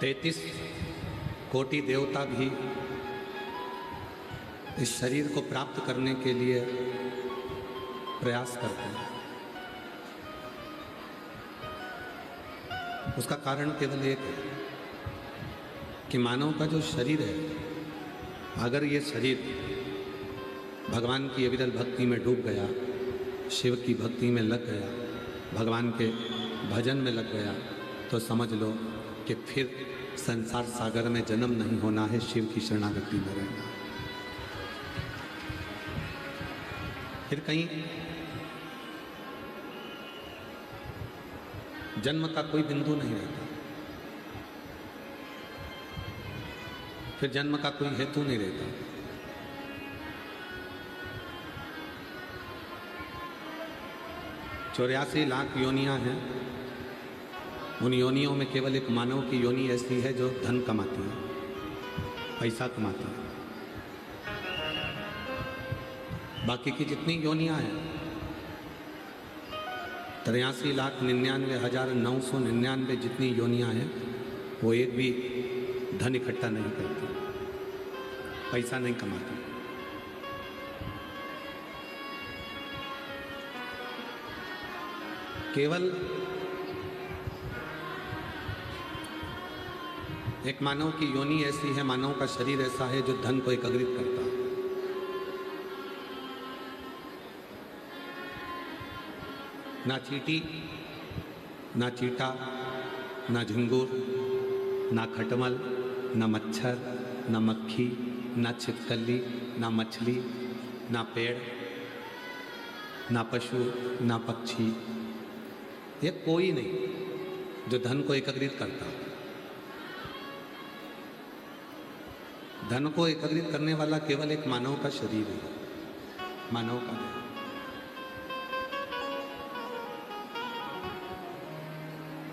33 कोटि देवता भी इस शरीर को प्राप्त करने के लिए प्रयास करते हैं। उसका कारण केवल एक है कि मानव का जो शरीर है, अगर ये शरीर भगवान की अविरल भक्ति में डूब गया, शिव की भक्ति में लग गया, भगवान के भजन में लग गया, तो समझ लो कि फिर संसार सागर में जन्म नहीं होना है, शिव की शरणागति में रहना है। फिर कहीं जन्म का कोई बिंदु नहीं रहता, फिर जन्म का कोई हेतु नहीं रहता। चौरासी लाख योनियां हैं, उन योनियों में केवल एक मानव की योनि ऐसी है जो धन कमाती है, पैसा कमाती है। बाकी की जितनी योनियां हैं, 83,99,999 जितनी योनियां हैं, वो एक भी धन इकट्ठा नहीं करती, पैसा नहीं कमाती। केवल एक मानव की योनि ऐसी है, मानव का शरीर ऐसा है जो धन को एकत्रित करता है। ना चींटी, ना चींटा, ना झिंगुर, ना खटमल, ना मच्छर, ना मक्खी, ना छिपकली, ना मछली, ना पेड़, ना पशु, ना पक्षी, ये कोई नहीं जो धन को एकत्रित करता है। धन को एकत्रित करने वाला केवल एक मानव का शरीर है, मानव का देह।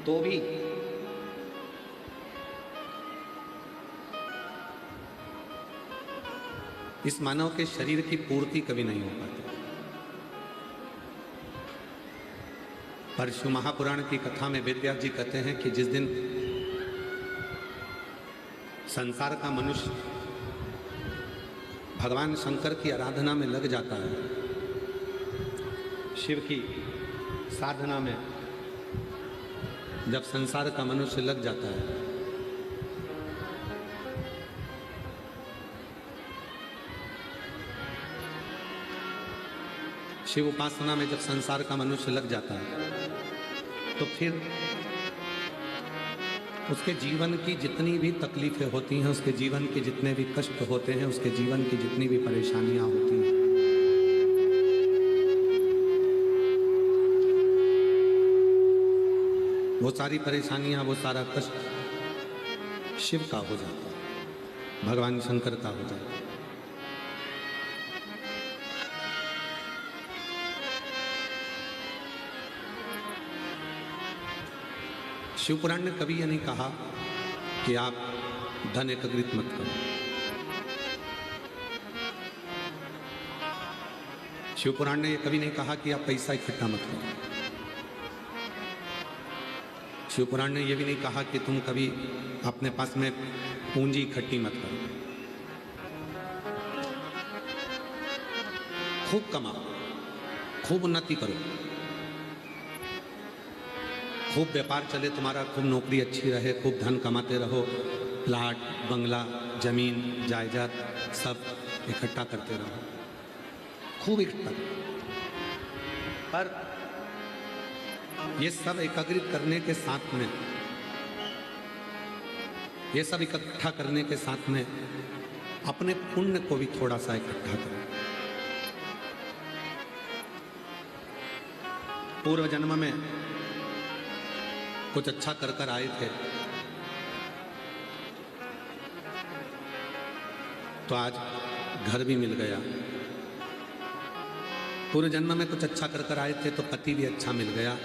तो भी इस मानव के शरीर की पूर्ति कभी नहीं हो पाती। पर शिव महापुराण की कथा में वेदव्यास जी कहते हैं कि जिस दिन संसार का मनुष्य भगवान शंकर की आराधना में लग जाता है, शिव की साधना में जब संसार का मनुष्य लग जाता है, शिव उपासना में जब संसार का मनुष्य लग जाता है, तो फिर उसके जीवन की जितनी भी तकलीफें होती हैं, उसके जीवन के जितने भी कष्ट होते हैं, उसके जीवन की जितनी भी परेशानियां होती हैं, वो सारी परेशानियां, वो सारा कष्ट शिव का हो जाता है, भगवान शंकर का हो जाता है। शिव पुराण ने कभी यह नहीं कहा कि आप धन एकत्रित मत करो। शिव पुराण ने कभी नहीं कहा कि आप पैसा इकट्ठा मत करो। शिव पुराण ने यह भी नहीं कहा कि तुम कभी अपने पास में पूंजी इकट्ठी मत करो। खूब कमाओ, खूब उन्नति करो, खूब व्यापार चले तुम्हारा, खूब नौकरी अच्छी रहे, खूब धन कमाते रहो, प्लाट, बंगला, जमीन, जायदाद सब इकट्ठा करते रहो, खूब इकट्ठा। पर ये सब एकत्रित करने के साथ में, ये सब इकट्ठा करने के साथ में अपने पुण्य को भी थोड़ा सा इकट्ठा करो। पूर्व जन्म में कुछ अच्छा कर कर आए थे, तो आज घर भी मिल गया। पूर्व जन्म में कुछ अच्छा कर कर आए थे, तो पति भी अच्छा मिल गया,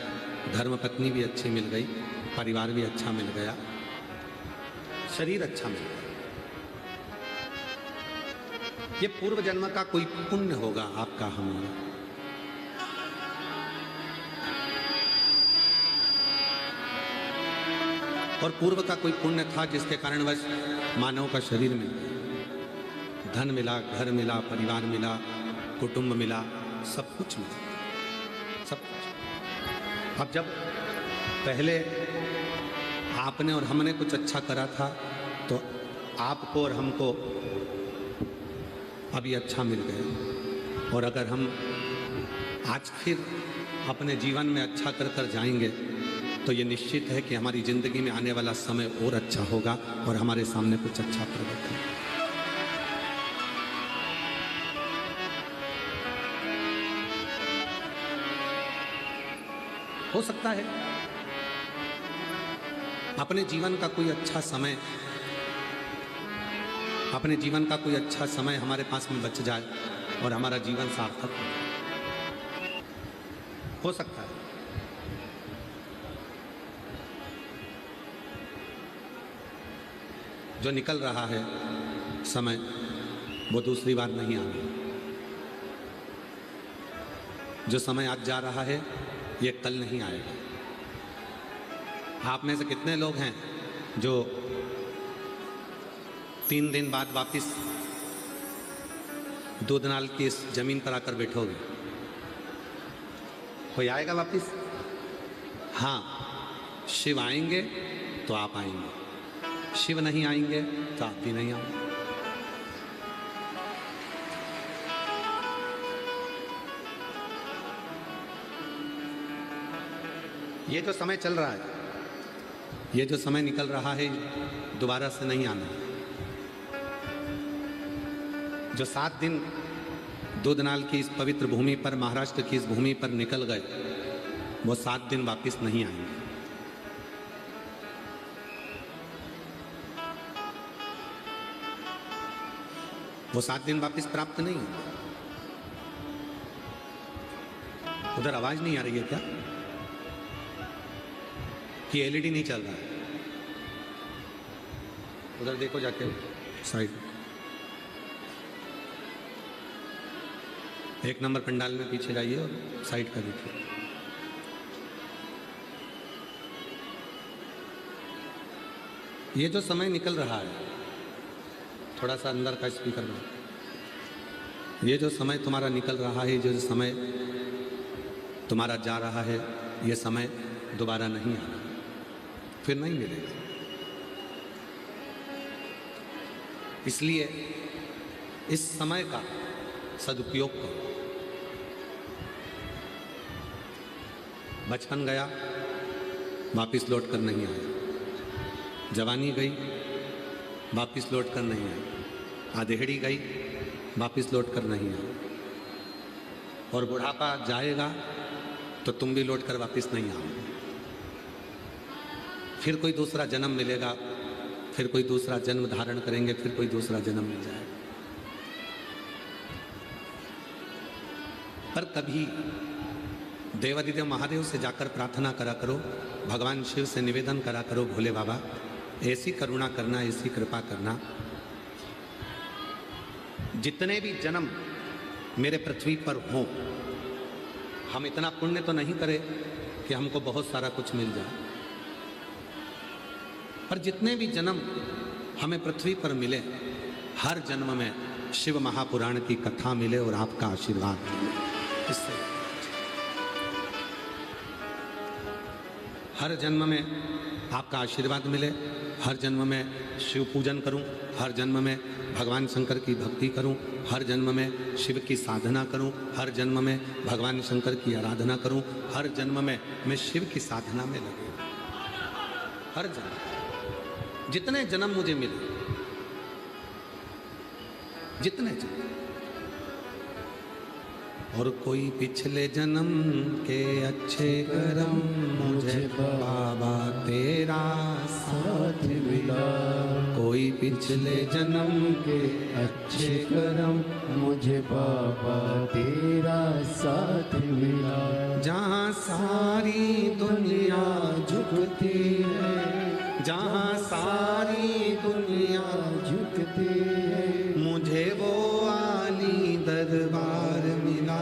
धर्म पत्नी भी अच्छी मिल गई, परिवार भी अच्छा मिल गया, शरीर अच्छा मिल गया। ये पूर्व जन्म का कोई पुण्य होगा आपका, हमारा। और पूर्व का कोई पुण्य था जिसके कारणवश मानव का शरीर मिल गया, धन मिला, घर मिला, परिवार मिला, कुटुंब मिला, सब कुछ मिला, सब कुछ। अब जब पहले आपने और हमने कुछ अच्छा करा था तो आपको और हमको अभी अच्छा मिल गया, और अगर हम आज फिर अपने जीवन में अच्छा कर कर जाएंगे तो ये निश्चित है कि हमारी ज़िंदगी में आने वाला समय और अच्छा होगा और हमारे सामने कुछ अच्छा प्रकट है। हो सकता है अपने जीवन का कोई अच्छा समय, अपने जीवन का कोई अच्छा समय हमारे पास में बच जाए और हमारा जीवन सार्थक हो सकता है। जो निकल रहा है समय वो दूसरी बार नहीं आना। जो समय आज जा रहा है ये कल नहीं आएगा। आप में से कितने लोग हैं जो 3 दिन बाद वापस दूधनाल की इस जमीन पर आकर बैठोगे? कोई आएगा वापस? हाँ, शिव आएंगे तो आप आएंगे, शिव नहीं आएंगे तो आप भी नहीं आओगे। ये जो समय चल रहा है, ये जो समय निकल रहा है, दोबारा से नहीं आना। जो 7 दिन दूधनाल की इस पवित्र भूमि पर, महाराष्ट्र की इस भूमि पर निकल गए, वो 7 दिन वापस नहीं आएंगे। वो 7 दिन वापस प्राप्त नहीं होंगे। उधर आवाज नहीं आ रही है क्या कि एलईडी नहीं चल रहा है? उधर देखो जाके साइड, 1 नंबर पंडाल में पीछे जाइए और साइड का देखिए। ये जो समय निकल रहा है, थोड़ा सा अंदर का स्पीकर में, ये जो समय तुम्हारा निकल रहा है, जो समय तुम्हारा जा रहा है, ये समय दोबारा नहीं आना, फिर नहीं मिलेगा। इसलिए इस समय का सदुपयोग करो। बचपन गया, वापिस लौट कर नहीं आया। जवानी गई, वापिस लौट कर नहीं आई। आधेड़ी गई, वापिस लौट कर नहीं आई। और बुढ़ापा जाएगा तो तुम भी लौट कर वापिस नहीं आओगे। फिर कोई दूसरा जन्म मिलेगा, फिर कोई दूसरा जन्म धारण करेंगे, फिर कोई दूसरा जन्म मिल जाएगा। पर कभी देवादिदेव महादेव से जाकर प्रार्थना करा करो, भगवान शिव से निवेदन करा करो, भोले बाबा ऐसी करुणा करना, ऐसी कृपा करना, जितने भी जन्म मेरे पृथ्वी पर हों, हम इतना पुण्य तो नहीं करें कि हमको बहुत सारा कुछ मिल जाए, पर जितने भी जन्म हमें पृथ्वी पर मिले, हर जन्म में शिव महापुराण की कथा मिले और आपका आशीर्वाद मिले। इससे हर जन्म में आपका आशीर्वाद मिले, हर जन्म में शिव पूजन करूं, हर जन्म में भगवान शंकर की भक्ति करूं, हर जन्म में शिव की साधना करूं, हर जन्म में भगवान शंकर की आराधना करूं, हर जन्म में मैं शिव की साधना में लगूं। हर जन्म, जितने जन्म मुझे मिले, जितने जन्म, और कोई पिछले जन्म के अच्छे कर्म मुझे बाबा तेरा साथ मिला। कोई पिछले जन्म के अच्छे कर्म मुझे बाबा तेरा साथ मिला। जहाँ सारी दुनिया झुकती है, जहाँ सारी दुनिया झुकती है, मुझे वो आली दरबार मिला,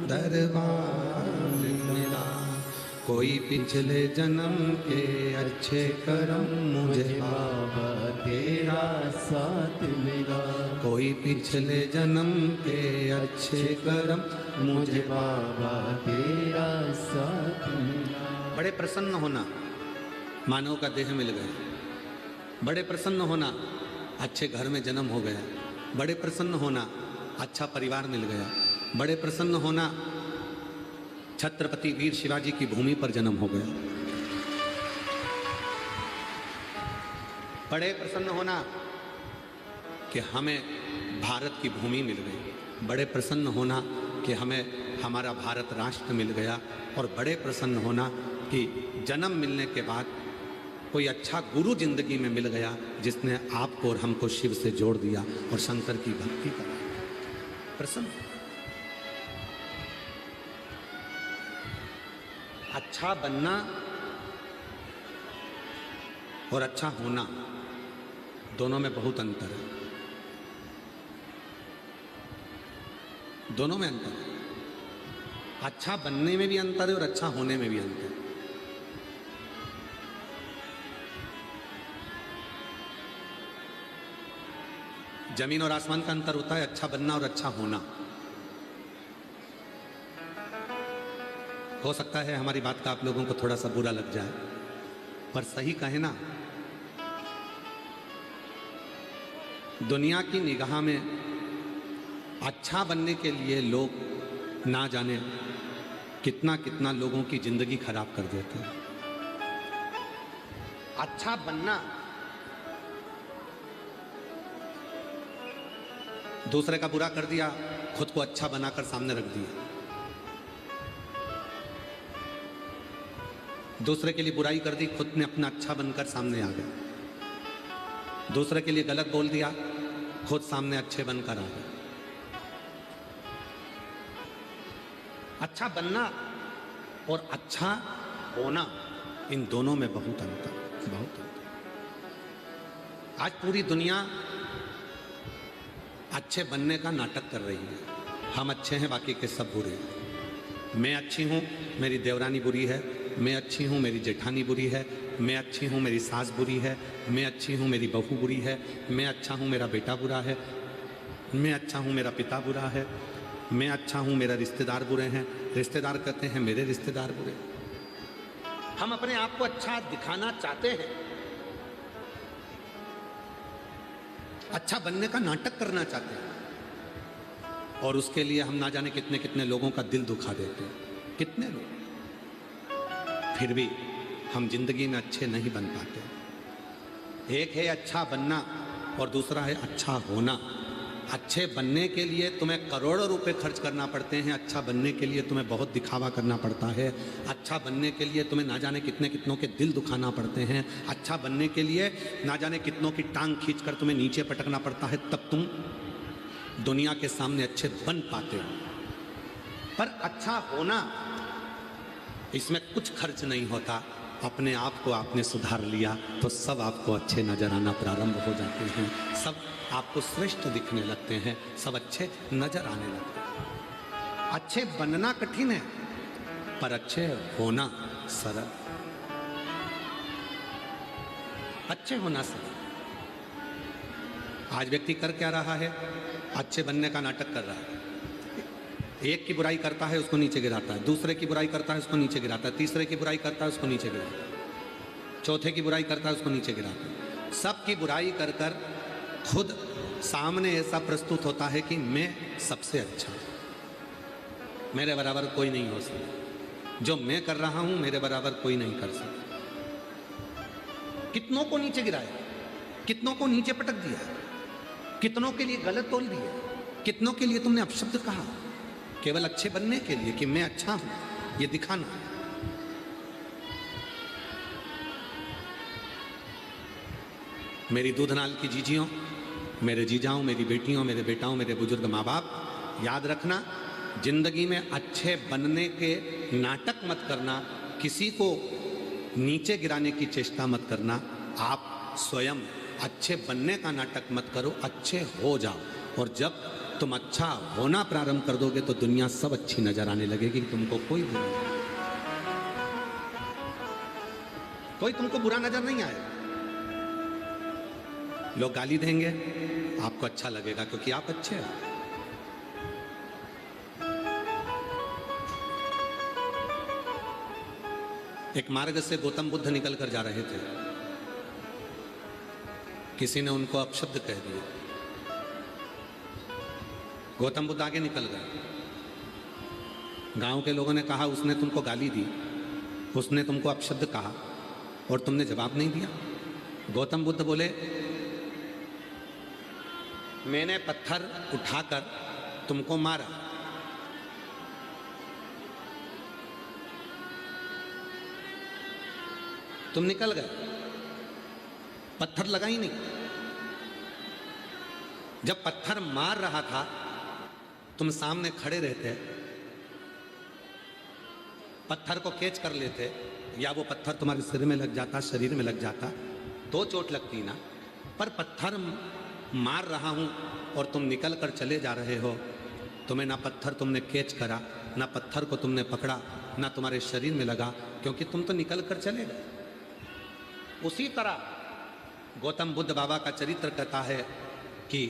दरबार मिला। कोई पिछले जन्म के अच्छे कर्म मुझे बाबा तेरा साथ मिला। कोई पिछले जन्म के अच्छे कर्म मुझे बाबा तेरा साथ मिला। बड़े प्रसन्न होना, मानव का देह मिल गया। बड़े प्रसन्न होना, अच्छे घर में जन्म हो गया। बड़े प्रसन्न होना, अच्छा परिवार मिल गया। बड़े प्रसन्न होना, छत्रपति वीर शिवाजी की भूमि पर जन्म हो गया। बड़े प्रसन्न होना कि हमें भारत की भूमि मिल गई। बड़े प्रसन्न होना कि हमें हमारा भारत राष्ट्र मिल गया। और बड़े प्रसन्न होना कि जन्म मिलने के बाद कोई अच्छा गुरु जिंदगी में मिल गया, जिसने आपको और हमको शिव से जोड़ दिया और शंकर की भक्ति कराई। प्रसन्न। अच्छा बनना और अच्छा होना, दोनों में बहुत अंतर है। दोनों में अंतर है। अच्छा बनने में भी अंतर है और अच्छा होने में भी अंतर है। जमीन और आसमान का अंतर होता है अच्छा बनना और अच्छा होना। हो सकता है हमारी बात का आप लोगों को थोड़ा सा बुरा लग जाए, पर सही कहे ना, दुनिया की निगाह में अच्छा बनने के लिए लोग ना जाने कितना कितना लोगों की जिंदगी खराब कर देते हैं। अच्छा बनना, दूसरे का बुरा कर दिया, खुद को अच्छा बनाकर सामने रख दिया। दूसरे के लिए बुराई कर दी, खुद ने अपना अच्छा बनकर सामने आ गए। दूसरे के लिए गलत बोल दिया, खुद सामने अच्छे बनकर आ गए। अच्छा बनना और अच्छा होना, इन दोनों में बहुत अंतर, बहुत अंतर। आज पूरी दुनिया अच्छे बनने का नाटक कर रही है। हम अच्छे हैं, बाकी के सब बुरे हैं। मैं अच्छी हूं, मेरी देवरानी बुरी है। मैं अच्छी हूँ, मेरी जेठानी बुरी है। मैं अच्छी हूँ, मेरी सास बुरी है। मैं अच्छी हूँ, मेरी बहू बुरी है। मैं अच्छा हूँ, मेरा बेटा बुरा है। मैं अच्छा हूँ, मेरा पिता बुरा है। मैं अच्छा हूँ, मेरा रिश्तेदार बुरे हैं। रिश्तेदार कहते हैं मेरे रिश्तेदार बुरे। हम अपने आप को अच्छा दिखाना चाहते हैं, अच्छा बनने का नाटक करना चाहते हैं, और उसके लिए हम ना जाने कितने कितने लोगों का दिल दुखा देते हैं। कितने लोग। फिर भी हम जिंदगी में अच्छे नहीं बन पाते। एक है अच्छा बनना और दूसरा है अच्छा होना। अच्छे बनने के लिए तुम्हें करोड़ों रुपए खर्च करना पड़ते हैं। अच्छा बनने के लिए तुम्हें बहुत दिखावा करना पड़ता है। अच्छा बनने के लिए तुम्हें ना जाने कितने कितनों के दिल दुखाना पड़ते हैं। अच्छा बनने के लिए ना जाने कितनों की टांग खींचकर तुम्हें नीचे पटकना पड़ता है, तब तुम दुनिया के सामने अच्छे बन पाते हो। पर अच्छा होना, इसमें कुछ खर्च नहीं होता। अपने आप को आपने सुधार लिया तो सब आपको अच्छे नजर आना प्रारंभ हो जाते हैं। सब आपको श्रेष्ठ दिखने लगते हैं। सब अच्छे नजर आने लगते हैं। अच्छे बनना कठिन है, पर अच्छे होना सरल। अच्छे होना सरल। आज व्यक्ति कर क्या रहा है? अच्छे बनने का नाटक कर रहा है। एक की बुराई करता है, उसको नीचे गिराता है। दूसरे की बुराई करता है, उसको नीचे गिराता है। तीसरे की बुराई करता है, उसको नीचे गिराता है। चौथे की बुराई करता है, उसको नीचे गिराता है। सबकी बुराई कर कर खुद सामने ऐसा प्रस्तुत होता है कि मैं सबसे अच्छा हूं, मेरे बराबर कोई नहीं हो सकता। जो मैं कर रहा हूं मेरे बराबर कोई नहीं कर सकता। कितनों को नीचे गिराया, कितनों को नीचे पटक दिया, कितनों के लिए गलत बोल दिया, कितनों के लिए तुमने अपशब्द कहा, केवल अच्छे बनने के लिए कि मैं अच्छा हूं, ये दिखाना। मेरी दूधनाल की जीजियों, मेरे जीजाओं, मेरी बेटियों, मेरे बेटाओं, मेरे बुजुर्ग माँ बाप, याद रखना, जिंदगी में अच्छे बनने के नाटक मत करना। किसी को नीचे गिराने की चेष्टा मत करना। आप स्वयं अच्छे बनने का नाटक मत करो, अच्छे हो जाओ। और जब तुम अच्छा होना प्रारंभ कर दोगे तो दुनिया सब अच्छी नजर आने लगेगी, तुमको कोई बुरा नहीं। कोई तुमको बुरा नजर नहीं आएगा। लोग गाली देंगे, आपको अच्छा लगेगा क्योंकि आप अच्छे हो। एक मार्ग से गौतम बुद्ध निकल कर जा रहे थे, किसी ने उनको अपशब्द कह दिए। गौतम बुद्ध आगे निकल गए। गांव के लोगों ने कहा उसने तुमको गाली दी, उसने तुमको अपशब्द कहा और तुमने जवाब नहीं दिया। गौतम बुद्ध बोले, मैंने पत्थर उठाकर तुमको मारा, तुम निकल गए, पत्थर लगा ही नहीं। जब पत्थर मार रहा था तुम सामने खड़े रहते, पत्थर को कैच कर लेते, या वो पत्थर तुम्हारे सिर में लग जाता, शरीर में लग जाता तो चोट लगती ना। पर पत्थर मार रहा हूं और तुम निकल कर चले जा रहे हो, तुम्हें ना पत्थर तुमने कैच करा, ना पत्थर को तुमने पकड़ा, ना तुम्हारे शरीर में लगा, क्योंकि तुम तो निकल कर चले गए। उसी तरह गौतम बुद्ध बाबा का चरित्र कहता है कि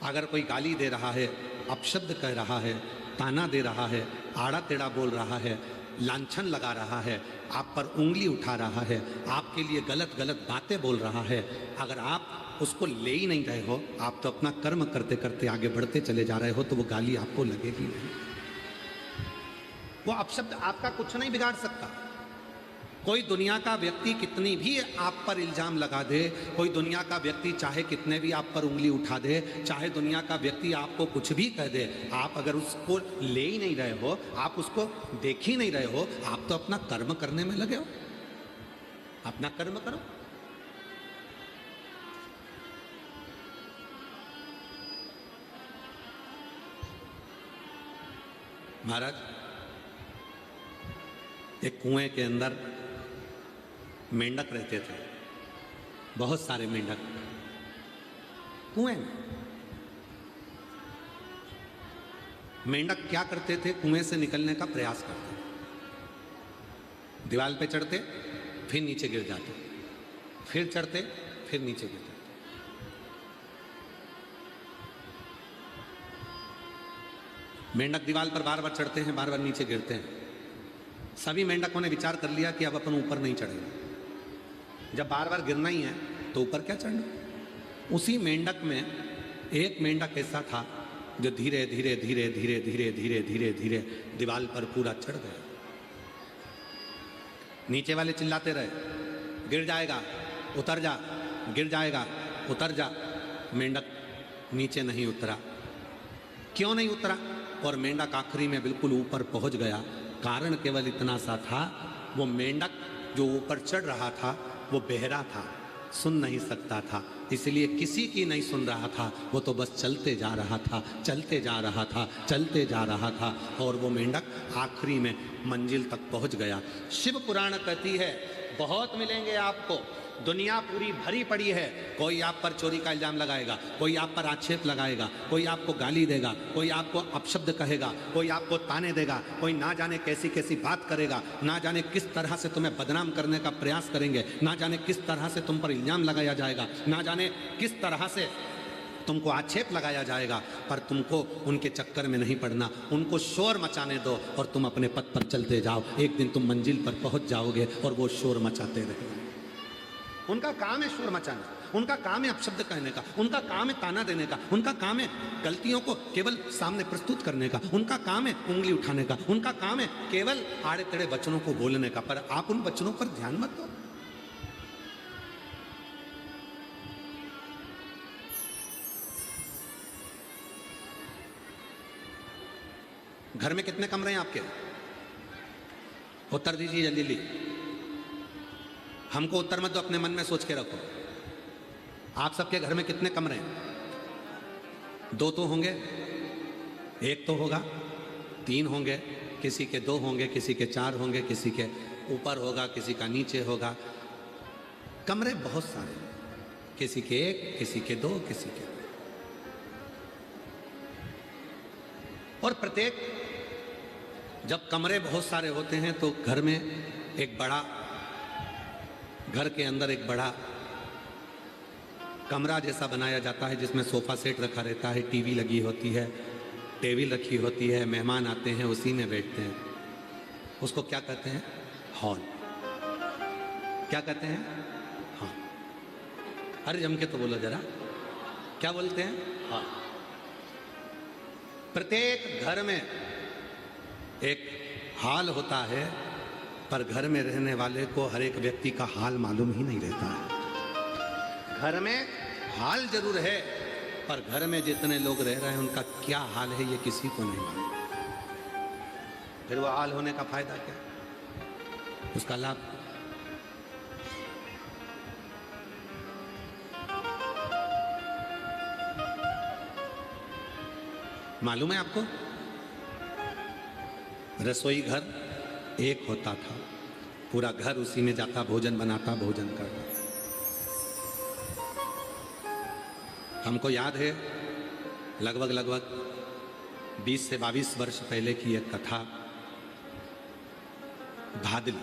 अगर कोई गाली दे रहा है, अपशब्द कह रहा है, ताना दे रहा है, आड़ा टेढ़ा बोल रहा है, लांछन लगा रहा है, आप पर उंगली उठा रहा है, आपके लिए गलत गलत बातें बोल रहा है, अगर आप उसको ले ही नहीं रहे हो, आप तो अपना कर्म करते करते आगे बढ़ते चले जा रहे हो, तो वो गाली आपको लगेगी नहीं। वो अपशब्द आपका कुछ नहीं बिगाड़ सकता। कोई दुनिया का व्यक्ति कितनी भी आप पर इल्जाम लगा दे, कोई दुनिया का व्यक्ति चाहे कितने भी आप पर उंगली उठा दे, चाहे दुनिया का व्यक्ति आपको कुछ भी कह दे, आप अगर उसको ले ही नहीं रहे हो, आप उसको देख ही नहीं रहे हो, आप तो अपना कर्म करने में लगे हो। अपना कर्म करो। महाराज, एक कुएं के अंदर मेंढक रहते थे, बहुत सारे मेंढक कुएं में। मेंढक क्या करते थे, कुएं से निकलने का प्रयास करते थे। दीवार पे चढ़ते, फिर नीचे गिर जाते, फिर चढ़ते, फिर नीचे गिर जाते। मेंढक दीवार पर बार बार चढ़ते हैं, बार बार नीचे गिरते हैं। सभी मेंढकों ने विचार कर लिया कि अब अपन ऊपर नहीं चढ़ेंगे, जब बार बार गिरना ही है तो ऊपर क्या चढ़ना। उसी मेंढक में एक मेंढक ऐसा था जो धीरे धीरे धीरे धीरे धीरे धीरे धीरे धीरे दीवार पर पूरा चढ़ गया। नीचे वाले चिल्लाते रहे, गिर जाएगा उतर जा, गिर जाएगा उतर जा। मेंढक नीचे नहीं उतरा। क्यों नहीं उतरा? और मेंढक आखिरी में बिल्कुल ऊपर पहुंच गया। कारण केवल इतना सा था, वो मेंढक जो ऊपर चढ़ रहा था वो बहरा था, सुन नहीं सकता था, इसलिए किसी की नहीं सुन रहा था। वो तो बस चलते जा रहा था, चलते जा रहा था, चलते जा रहा था, और वो मेंढक आखिरी में मंजिल तक पहुंच गया। शिव पुराण कहती है, बहुत मिलेंगे आपको, दुनिया पूरी भरी पड़ी है। कोई आप पर चोरी का इल्जाम लगाएगा, कोई आप पर आक्षेप लगाएगा, कोई आपको गाली देगा, कोई आपको अपशब्द कहेगा, कोई आपको ताने देगा, कोई ना जाने कैसी कैसी बात करेगा, ना जाने किस तरह से तुम्हें बदनाम करने का प्रयास करेंगे, ना जाने किस तरह से तुम पर इल्जाम लगाया जाएगा, ना जाने किस तरह से तुमको आक्षेप लगाया जाएगा। पर तुमको उनके चक्कर में नहीं पड़ना, उनको शोर मचाने दो और तुम अपने पथ पर चलते जाओ। एक दिन तुम मंजिल पर पहुंच जाओगे और वो शोर मचाते रहेंगे। उनका काम है शोर मचाना, उनका काम है अपशब्द कहने का, उनका काम है ताना देने का, उनका काम है गलतियों को केवल सामने प्रस्तुत करने का, उनका काम है उंगली उठाने का, उनका काम है केवल आड़े टेढ़े वचनों को बोलने का। पर आप उन वचनों पर ध्यान मत दो। घर में कितने कमरे हैं आपके? उत्तर दीजिए जल्दी जल्दी। हमको उत्तर मत दो, अपने मन में सोच के रखो। आप सबके घर में कितने कमरे हैं? 2 तो होंगे, 1 तो होगा, 3 होंगे, किसी के 2 होंगे, किसी के 4 होंगे, किसी के ऊपर होगा, किसी का नीचे होगा। कमरे बहुत सारे, किसी के 1, किसी के 2, किसी के। और प्रत्येक जब कमरे बहुत सारे होते हैं तो घर में एक बड़ा घर के अंदर एक बड़ा कमरा जैसा बनाया जाता है जिसमें सोफा सेट रखा रहता है, टीवी लगी होती है, टेबल रखी होती है, मेहमान आते हैं उसी में बैठते हैं। उसको क्या कहते हैं? हॉल। क्या कहते हैं? हाँ। अरे जम के तो बोलो जरा, क्या बोलते हैं? हॉल। प्रत्येक घर में एक हाल होता है, पर घर में रहने वाले को हर एक व्यक्ति का हाल मालूम ही नहीं रहता है। घर में हाल जरूर है, पर घर में जितने लोग रह रहे हैं उनका क्या हाल है ये किसी को नहीं मालूम। फिर वो हाल होने का फायदा क्या, उसका लाभ? मालूम है आपको? रसोई घर एक होता था, पूरा घर उसी में जाता, भोजन बनाता, भोजन करता। हमको याद है लगभग 20 से 22 वर्ष पहले की एक कथा। भादली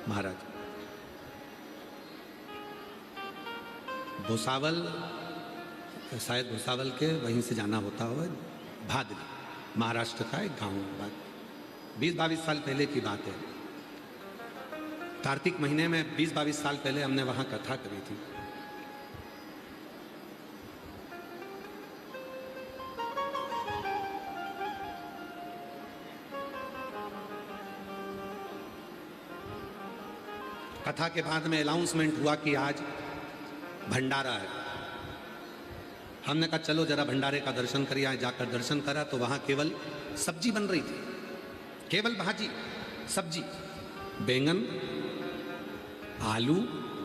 महाराज भुसावल, शायद भुसावल के वहीं से जाना होता हुआ, भादली महाराष्ट्र का एक गांव। बात 20-22 साल पहले की बात है। कार्तिक महीने में 20-22 साल पहले हमने वहां कथा करी थी। कथा के बाद में अनाउंसमेंट हुआ कि आज भंडारा है। हमने कहा चलो जरा भंडारे का दर्शन करिए। आज जाकर दर्शन करा तो वहां केवल सब्जी बन रही थी, केवल भाजी सब्जी, बैंगन आलू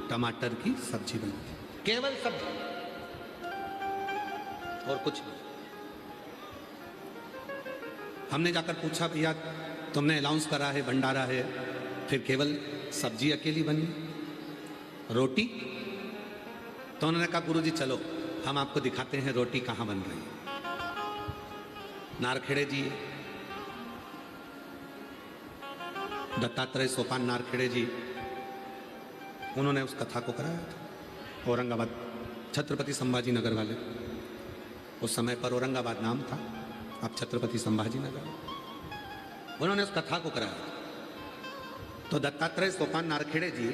टमाटर की सब्जी बनी थी, केवल सब्जी और कुछ नहीं। हमने जाकर पूछा भैया तुमने अनाउंस करा है भंडारा है, फिर केवल सब्जी अकेली बनी, रोटी? तो उन्होंने कहा गुरुजी चलो हम आपको दिखाते हैं रोटी कहाँ बन रही है। नारखेड़े जी, दत्तात्रेय सोपान नारखेड़े जी, उन्होंने उस कथा को कराया था। औरंगाबाद, छत्रपति संभाजी नगर वाले, उस समय पर औरंगाबाद नाम था, अब छत्रपति संभाजी नगर, उन्होंने उस कथा को कराया था। तो दत्तात्रेय सोपान नारखेड़े जी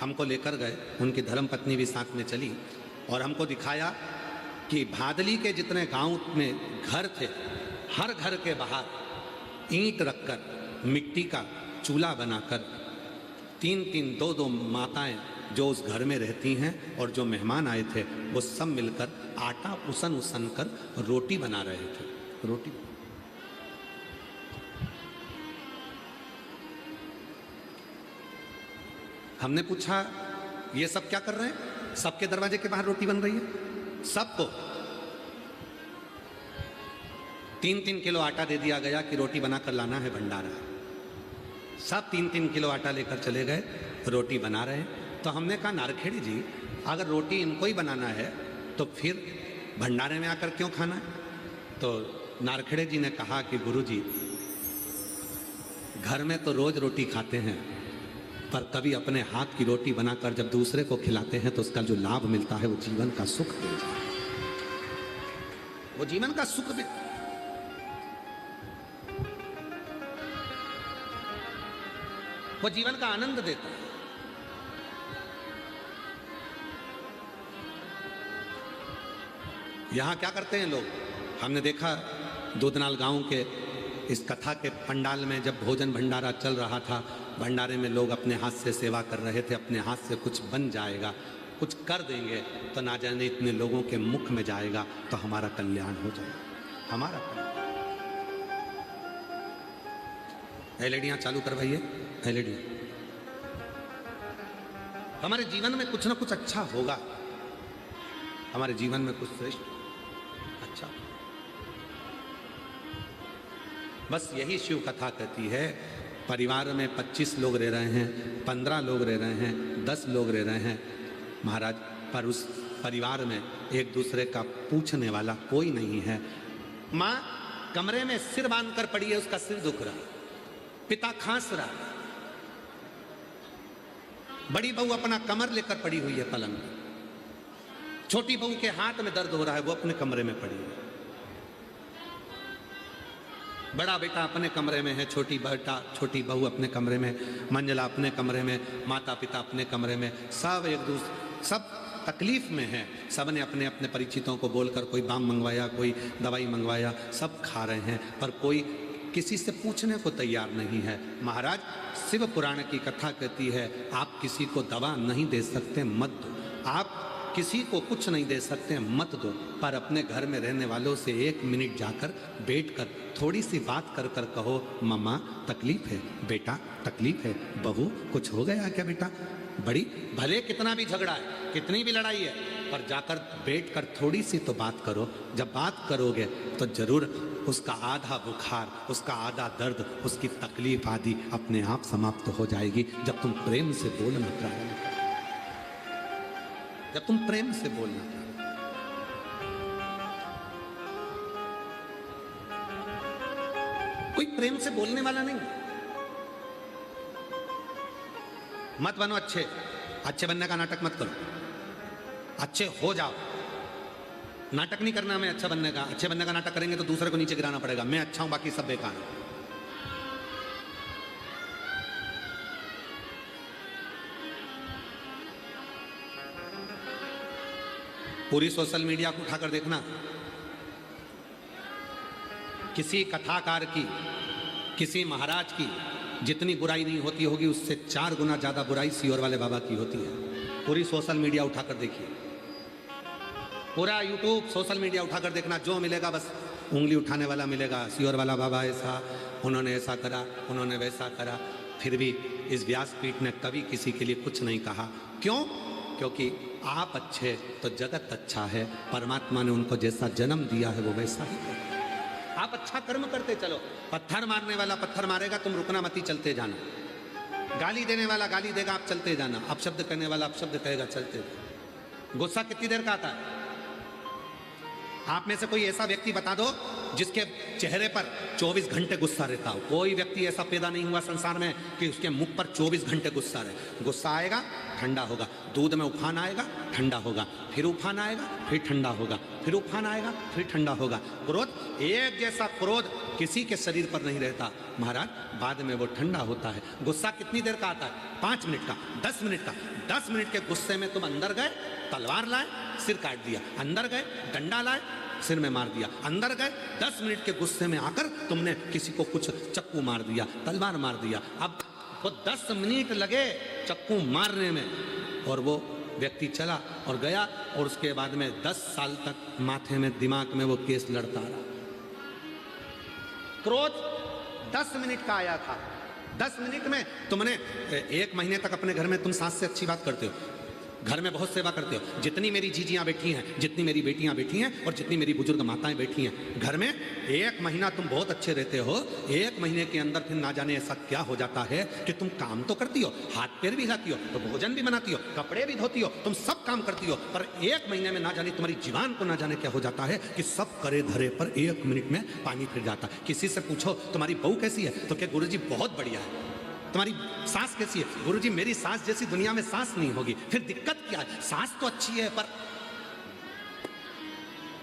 हमको लेकर गए, उनकी धर्मपत्नी भी साथ में चली और हमको दिखाया कि भादली के जितने गांव में घर थे, हर घर के बाहर ईंट रखकर, मिट्टी का चूल्हा बनाकर 3-3, 2-2 माताएं जो उस घर में रहती हैं और जो मेहमान आए थे वो सब मिलकर आटा उसन कर रोटी बना रहे थे। रोटी हमने पूछा ये सब क्या कर रहे हैं? सबके दरवाजे के बाहर रोटी बन रही है। सबको 3-3 किलो आटा दे दिया गया कि रोटी बनाकर लाना है भंडारा। सब 3-3 किलो आटा लेकर चले गए, रोटी बना रहे हैं। तो हमने कहा नारखेड़ी जी अगर रोटी इनको ही बनाना है तो फिर भंडारे में आकर क्यों खाना है? तो नारखेड़े जी ने कहा कि गुरुजी घर में तो रोज रोटी खाते हैं, पर कभी अपने हाथ की रोटी बनाकर जब दूसरे को खिलाते हैं तो उसका जो लाभ मिलता है वो जीवन का सुख देता है, वो जीवन का सुख भी। वो जीवन का आनंद देता है। यहां क्या करते हैं लोग? हमने देखा दूधनाल गांव के इस कथा के पंडाल में जब भोजन भंडारा चल रहा था, भंडारे में लोग अपने हाथ से सेवा कर रहे थे। अपने हाथ से कुछ बन जाएगा, कुछ कर देंगे तो ना जाने इतने लोगों के मुख में जाएगा तो हमारा कल्याण हो जाएगा, हमारा कल्याण। एलईडियां चालू करवाइए, एलईडी। हमारे जीवन में कुछ ना कुछ अच्छा होगा, हमारे जीवन में कुछ श्रेष्ठ अच्छा। बस यही शिव कथा कहती है। परिवार में 25 लोग रह रहे हैं, 15 लोग रह रहे हैं, 10 लोग रह रहे हैं महाराज, पर उस परिवार में एक दूसरे का पूछने वाला कोई नहीं है। माँ कमरे में सिर बांधकर पड़ी है, उसका सिर दुख रहा, पिता खांस रहा, बड़ी बहू अपना कमर लेकर पड़ी हुई है पलंग पर, छोटी बहू के हाथ में दर्द हो रहा है, वो अपने कमरे में पड़ी है। बड़ा बेटा अपने कमरे में है, छोटी बहू अपने कमरे में, मंजला अपने कमरे में, माता पिता अपने कमरे में, सब तकलीफ में है। सब ने अपने अपने परिचितों को बोलकर कोई बाम मंगवाया, कोई दवाई मंगवाया, सब खा रहे हैं, पर कोई किसी से पूछने को तैयार नहीं है। महाराज, शिव पुराण की कथा कहती है, आप किसी को दवा नहीं दे सकते, मत दो। आप किसी को कुछ नहीं दे सकते, मत दो, पर अपने घर में रहने वालों से 1 मिनट जाकर बैठकर थोड़ी सी बात कर कर कहो, मम्मा तकलीफ है, बेटा तकलीफ है, बहू कुछ हो गया क्या बेटा। बड़ी भले कितना भी झगड़ा है, कितनी भी लड़ाई है, पर जाकर बैठकर थोड़ी सी तो बात करो। जब बात करोगे तो जरूर उसका आधा बुखार, उसका आधा दर्द, उसकी तकलीफ आदि अपने आप समाप्त हो जाएगी। जब तुम प्रेम से बोलना प्रारंभ करो, जब तुम प्रेम से बोलना प्रारंभ, कोई प्रेम से बोलने वाला नहीं। मत बनो अच्छे बनने का नाटक मत करो, अच्छे हो जाओ। नाटक नहीं करना हमें अच्छा बनने का। अच्छे बनने का नाटक करेंगे तो दूसरे को नीचे गिराना पड़ेगा। मैं अच्छा हूं, बाकी सब बेकार है। पूरी सोशल मीडिया को उठाकर देखना, किसी कथाकार की, किसी महाराज की जितनी बुराई नहीं होती होगी, उससे 4 गुना ज्यादा बुराई सीहोर वाले बाबा की होती है। पूरी सोशल मीडिया उठाकर देखिए, पूरा यूट्यूब सोशल मीडिया उठाकर देखना, जो मिलेगा बस उंगली उठाने वाला मिलेगा। सीहोर वाला बाबा ऐसा, उन्होंने ऐसा करा, उन्होंने वैसा करा। फिर भी इस व्यासपीठ ने कभी किसी के लिए कुछ नहीं कहा। क्यों? क्योंकि आप अच्छे तो जगत अच्छा है। परमात्मा ने उनको जैसा जन्म दिया है वो वैसा ही है। आप अच्छा कर्म करते चलो। पत्थर मारने वाला पत्थर मारेगा, तुम रुकना मत ही, चलते जाना। गाली देने वाला गाली देगा, आप चलते जाना। अपशब्द करने वाला अपशब्द कहेगा, चलते जाना। गुस्सा कितनी देर का आता है? आप में से कोई ऐसा व्यक्ति बता दो जिसके चेहरे पर 24 घंटे गुस्सा रहता हो। कोई व्यक्ति ऐसा पैदा नहीं हुआ संसार में कि उसके मुख पर 24 घंटे गुस्सा रहे। गुस्सा आएगा, ठंडा होगा। दूध में उफान आएगा, ठंडा होगा। फिर उफान आएगा, फिर ठंडा होगा। फिर उफान आएगा, फिर ठंडा होगा। क्रोध, एक जैसा क्रोध किसी के शरीर पर नहीं रहता महाराज, बाद में वो ठंडा होता है। गुस्सा कितनी देर का आता है? 5 मिनट का, 10 मिनट का। 10 मिनट के गुस्से में तुम अंदर गए, तलवार लाए, सिर काट दिया। अंदर गए, डंडा लाए, सिर में मार दिया। अंदर गए, 10 मिनट के गुस्से में आकर तुमने किसी को कुछ चक्कू मार दिया, तलवार मार दिया। अब वो 10 मिनट लगे चक्कू मारने में, और वो व्यक्ति चला और गया, और उसके बाद में 10 साल तक माथे में, दिमाग में वो केस लड़ता रहा। क्रोध 10 मिनट का आया था। 10 मिनट में तुमने 1 महीने तक अपने घर में तुम सास से अच्छी बात करते हो, घर में बहुत सेवा करते हो। जितनी मेरी जीजियां बैठी हैं, जितनी मेरी बेटियां बैठी हैं, और जितनी मेरी बुजुर्ग माताएं बैठी हैं, घर में 1 महीना तुम बहुत अच्छे रहते हो। 1 महीने के अंदर फिर ना जाने ऐसा क्या हो जाता है कि तुम काम तो करती हो, हाथ पैर भी हिलाती हो, तो भोजन भी बनाती हो, कपड़े भी धोती हो, तुम सब काम करती हो, पर 1 महीने में ना जाने तुम्हारी जीवान को ना जाने क्या हो जाता है कि सब करे धरे पर 1 मिनट में पानी फिर जाता है। किसी से पूछो तुम्हारी बहू कैसी है, तो क्या गुरुजी बहुत बढ़िया है। तुम्हारी सास कैसी है? गुरुजी मेरी सास जैसी दुनिया में सास नहीं होगी। फिर दिक्कत क्या है? सास तो अच्छी है पर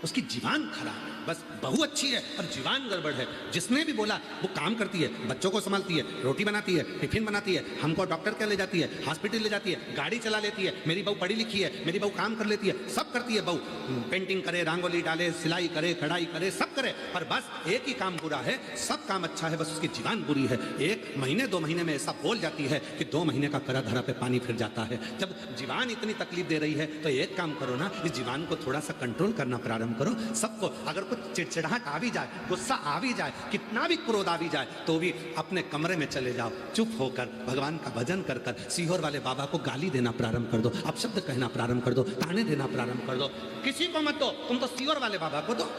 उसकी जीवान खराब है। बस बहू अच्छी है और जीवान गड़बड़ है। जिसने भी बोला वो काम करती है, बच्चों को संभालती है, रोटी बनाती है, टिफिन बनाती है, हमको डॉक्टर के ले जाती है, हॉस्पिटल ले जाती है, गाड़ी चला लेती है। मेरी बहू पढ़ी लिखी है, मेरी बहू काम कर लेती है, सब करती है बहू। पेंटिंग करे, रंगोली डाले, सिलाई करे, कढ़ाई करे, सब करे, पर बस एक ही काम बुरा है। सब काम अच्छा है, बस उसकी जीवान बुरी है। 1 महीने 2 महीने में ऐसा बोल जाती है कि 2 महीने का करा धरा पे पानी फिर जाता है। जब जीवान इतनी तकलीफ दे रही है तो एक काम करो ना, इस जीवान को थोड़ा सा कंट्रोल करना प्रारंभ करो। सबको अगर कुछ चिड़चिड़ाहट आ भी जाए, गुस्सा आ भी जाए, कितना भी क्रोध आ भी जाए, तो भी अपने कमरे में चले जाओ, चुप होकर भगवान का भजन कर कर सीहोर वाले बाबा को गाली देना प्रारंभ कर दो, अपशब्द कहना प्रारंभ कर दो, ताने देना प्रारंभ कर दो। किसी को मत दो, तुम तो सीहोर वाले बाबा को दो।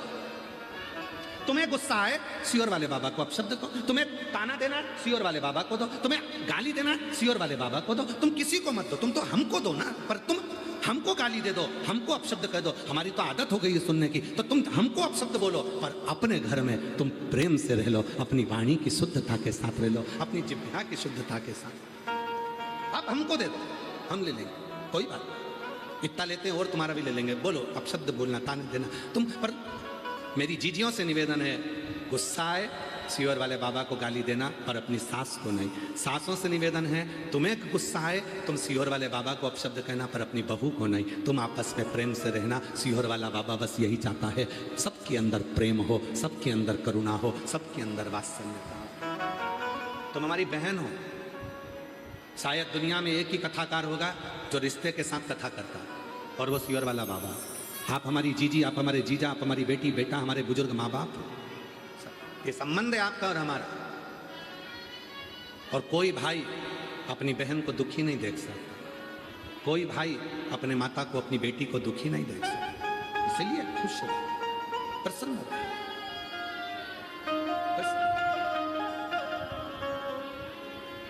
तुम्हें गुस्सा आए, सीहोर वाले बाबा को अपशब्द को, तुम्हें ताना देना सीहोर वाले बाबा को दो, तुम्हें गाली देना सीहोर वाले बाबा को दो। तुम किसी को मत दो, तुम तो हमको दो ना। पर तुम हमको गाली दे दो, हमको अपशब्द कह दो, हमारी तो आदत हो गई है सुनने की, तो तुम हमको अपशब्द बोलो, पर अपने घर में तुम प्रेम से रह लो, अपनी वाणी की शुद्धता के साथ रह लो, अपनी जिह्वा की शुद्धता के साथ। अब हमको दे दो, हम ले लेंगे, कोई बात नहीं, इतना लेते हैं और तुम्हारा भी ले लेंगे, बोलो अपशब्द बोलना, ताने देना तुम पर। मेरी जीजियों से निवेदन है, गुस्सा आए सीहोर वाले बाबा को गाली देना, पर अपनी सास को नहीं। सासों से निवेदन है, तुम्हें गुस्सा आए तुम सीहोर वाले बाबा को अपशब्द कहना, पर अपनी बहू को नहीं। तुम आपस में प्रेम से रहना, सीहोर वाला बाबा बस यही चाहता है, सबके अंदर प्रेम हो, सबके अंदर करुणा हो, सबके अंदर वात्सल्यता हो। तुम हमारी बहन हो, शायद दुनिया में एक ही कथाकार होगा जो रिश्ते के साथ कथा करता है, और वो सीहोर वाला बाबा। आप हमारी जीजी, आप हमारे जीजा, आप हमारी बेटी बेटा, हमारे बुजुर्ग माँ बाप, ये संबंध है आपका और हमारा। और कोई भाई अपनी बहन को दुखी नहीं देख सकता, कोई भाई अपने माता को, अपनी बेटी को दुखी नहीं देख सकता। इसलिए खुश रहो, प्रसन्न रहो,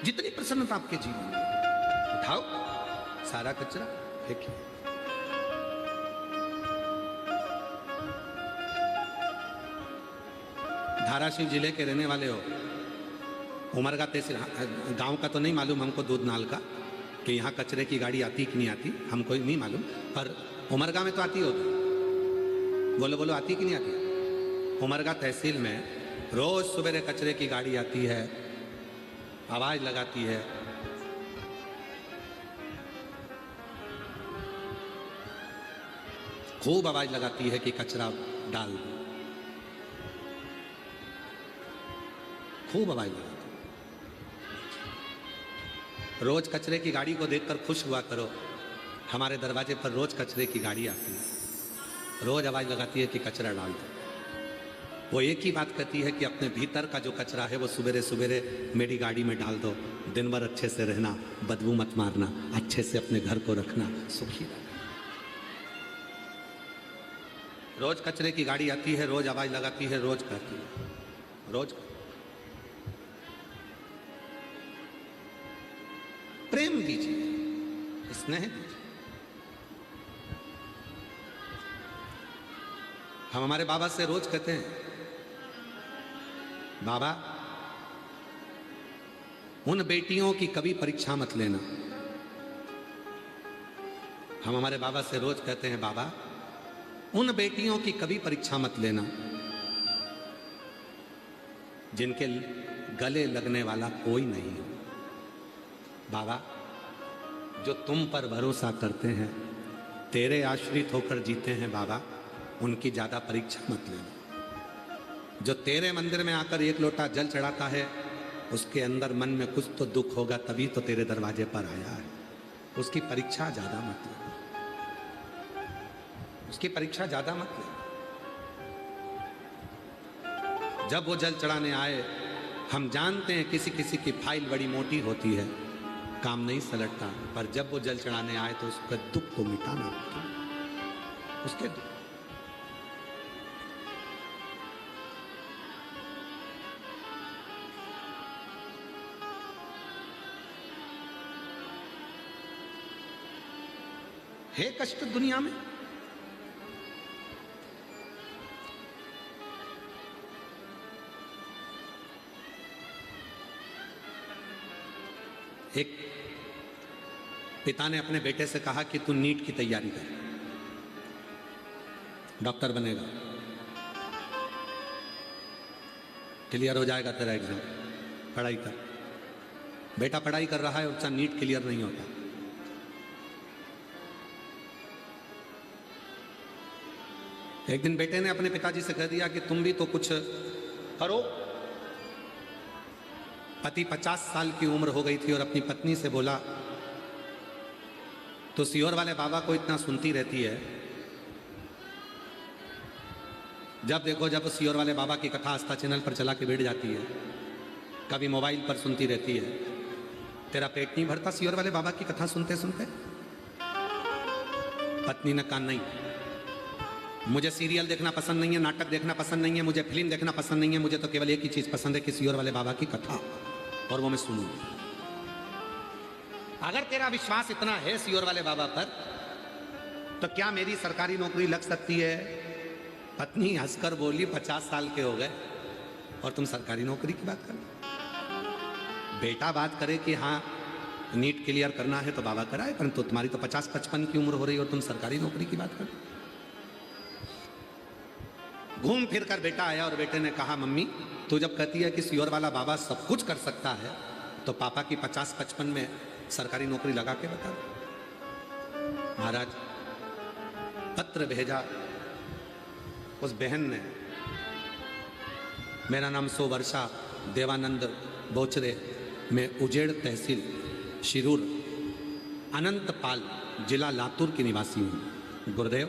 जितनी प्रसन्नता आपके जीवन में, उठाओ सारा कचरा फेंकिए। धाराशिव जिले के रहने वाले हो, उमरगा तहसील गांव का तो नहीं मालूम हमको, दूध नाल का, कि यहाँ कचरे की गाड़ी आती कि नहीं आती हमको नहीं मालूम, पर उमरगा में तो आती होगी। बोलो बोलो, आती कि नहीं आती? उमरगा तहसील में रोज सुबह कचरे की गाड़ी आती है, आवाज लगाती है, खूब आवाज लगाती है कि कचरा डाल दो, खूब आवाज लगाती। रोज कचरे की गाड़ी को देखकर खुश हुआ करो। हमारे दरवाजे पर रोज कचरे की गाड़ी आती है, रोज आवाज लगाती है कि कचरा डाल दो। वो एक ही बात कहती है कि अपने भीतर का जो कचरा है वो सुबेरे सुबेरे मेरी गाड़ी में डाल दो, दिन भर अच्छे से रहना, बदबू मत मारना, अच्छे से अपने घर को रखना, सुखी रहना। रोज कचरे की गाड़ी आती है, रोज आवाज लगाती है, रोज कहती है, रोज प्रेम दीजिए, स्नेह दीजिए। हम हमारे बाबा से रोज कहते हैं, बाबा उन बेटियों की कभी परीक्षा मत लेना। हम हमारे बाबा से रोज कहते हैं, बाबा उन बेटियों की कभी परीक्षा मत लेना जिनके गले लगने वाला कोई नहीं है। बाबा जो तुम पर भरोसा करते हैं, तेरे आश्रित होकर जीते हैं, बाबा उनकी ज्यादा परीक्षा मत लेना। जो तेरे मंदिर में आकर एक लोटा जल चढ़ाता है, उसके अंदर मन में कुछ तो दुख होगा, तभी तो तेरे दरवाजे पर आया है। उसकी परीक्षा ज्यादा मत लेना, उसकी परीक्षा ज्यादा मत लेना। जब वो जल चढ़ाने आए, हम जानते हैं किसी किसी की फाइल बड़ी मोटी होती है, काम नहीं सलटता, पर जब वो जल चढ़ाने आए तो उसके दुख को मिटाना, उसके दुख। है कष्ट दुनिया में, एक पिता ने अपने बेटे से कहा कि तू नीट की तैयारी कर, डॉक्टर बनेगा, क्लियर हो जाएगा तेरा एग्जाम, पढ़ाई कर। बेटा पढ़ाई कर रहा है और उसका नीट क्लियर नहीं होता। एक दिन बेटे ने अपने पिताजी से कह दिया कि तुम भी तो कुछ करो। पति 50 साल की उम्र हो गई थी और अपनी पत्नी से बोला, तो सीहोर वाले बाबा को इतना सुनती रहती है, जब देखो जब सीहोर वाले बाबा की कथा आस्था चैनल पर चला के बैठ जाती है, कभी मोबाइल पर सुनती रहती है, तेरा पेट नहीं भरता सीहोर वाले बाबा की कथा सुनते सुनते? पत्नी ने कहा, नहीं, मुझे सीरियल देखना पसंद नहीं है, नाटक देखना पसंद नहीं है, मुझे फिल्म देखना पसंद नहीं है, मुझे तो केवल एक ही चीज पसंद है कि सीहोर वाले बाबा की कथा, और वो मैं सुनूं। अगर तेरा विश्वास इतना है सीहोर वाले बाबा पर, तो क्या मेरी सरकारी नौकरी लग सकती है? पत्नी हंसकर बोली, 50 साल के हो गए और तुम सरकारी नौकरी की बात कर रहे? बेटा बात करे कि हाँ नीट क्लियर करना है तो बाबा कराए, परंतु तुम्हारी तो 50-55 की उम्र हो रही हो, तुम सरकारी नौकरी की बात कर। घूम फिर कर बेटा आया और बेटे ने कहा, मम्मी तू जब कहती है कि सियोर वाला बाबा सब कुछ कर सकता है, तो पापा की 50-55 में सरकारी नौकरी लगा के बता। महाराज पत्र भेजा उस बहन ने, मेरा नाम सोवर्षा देवानंद बोचरे, मैं उजेड़ तहसील शिरूर अनंतपाल जिला लातूर की निवासी हूँ। गुरुदेव,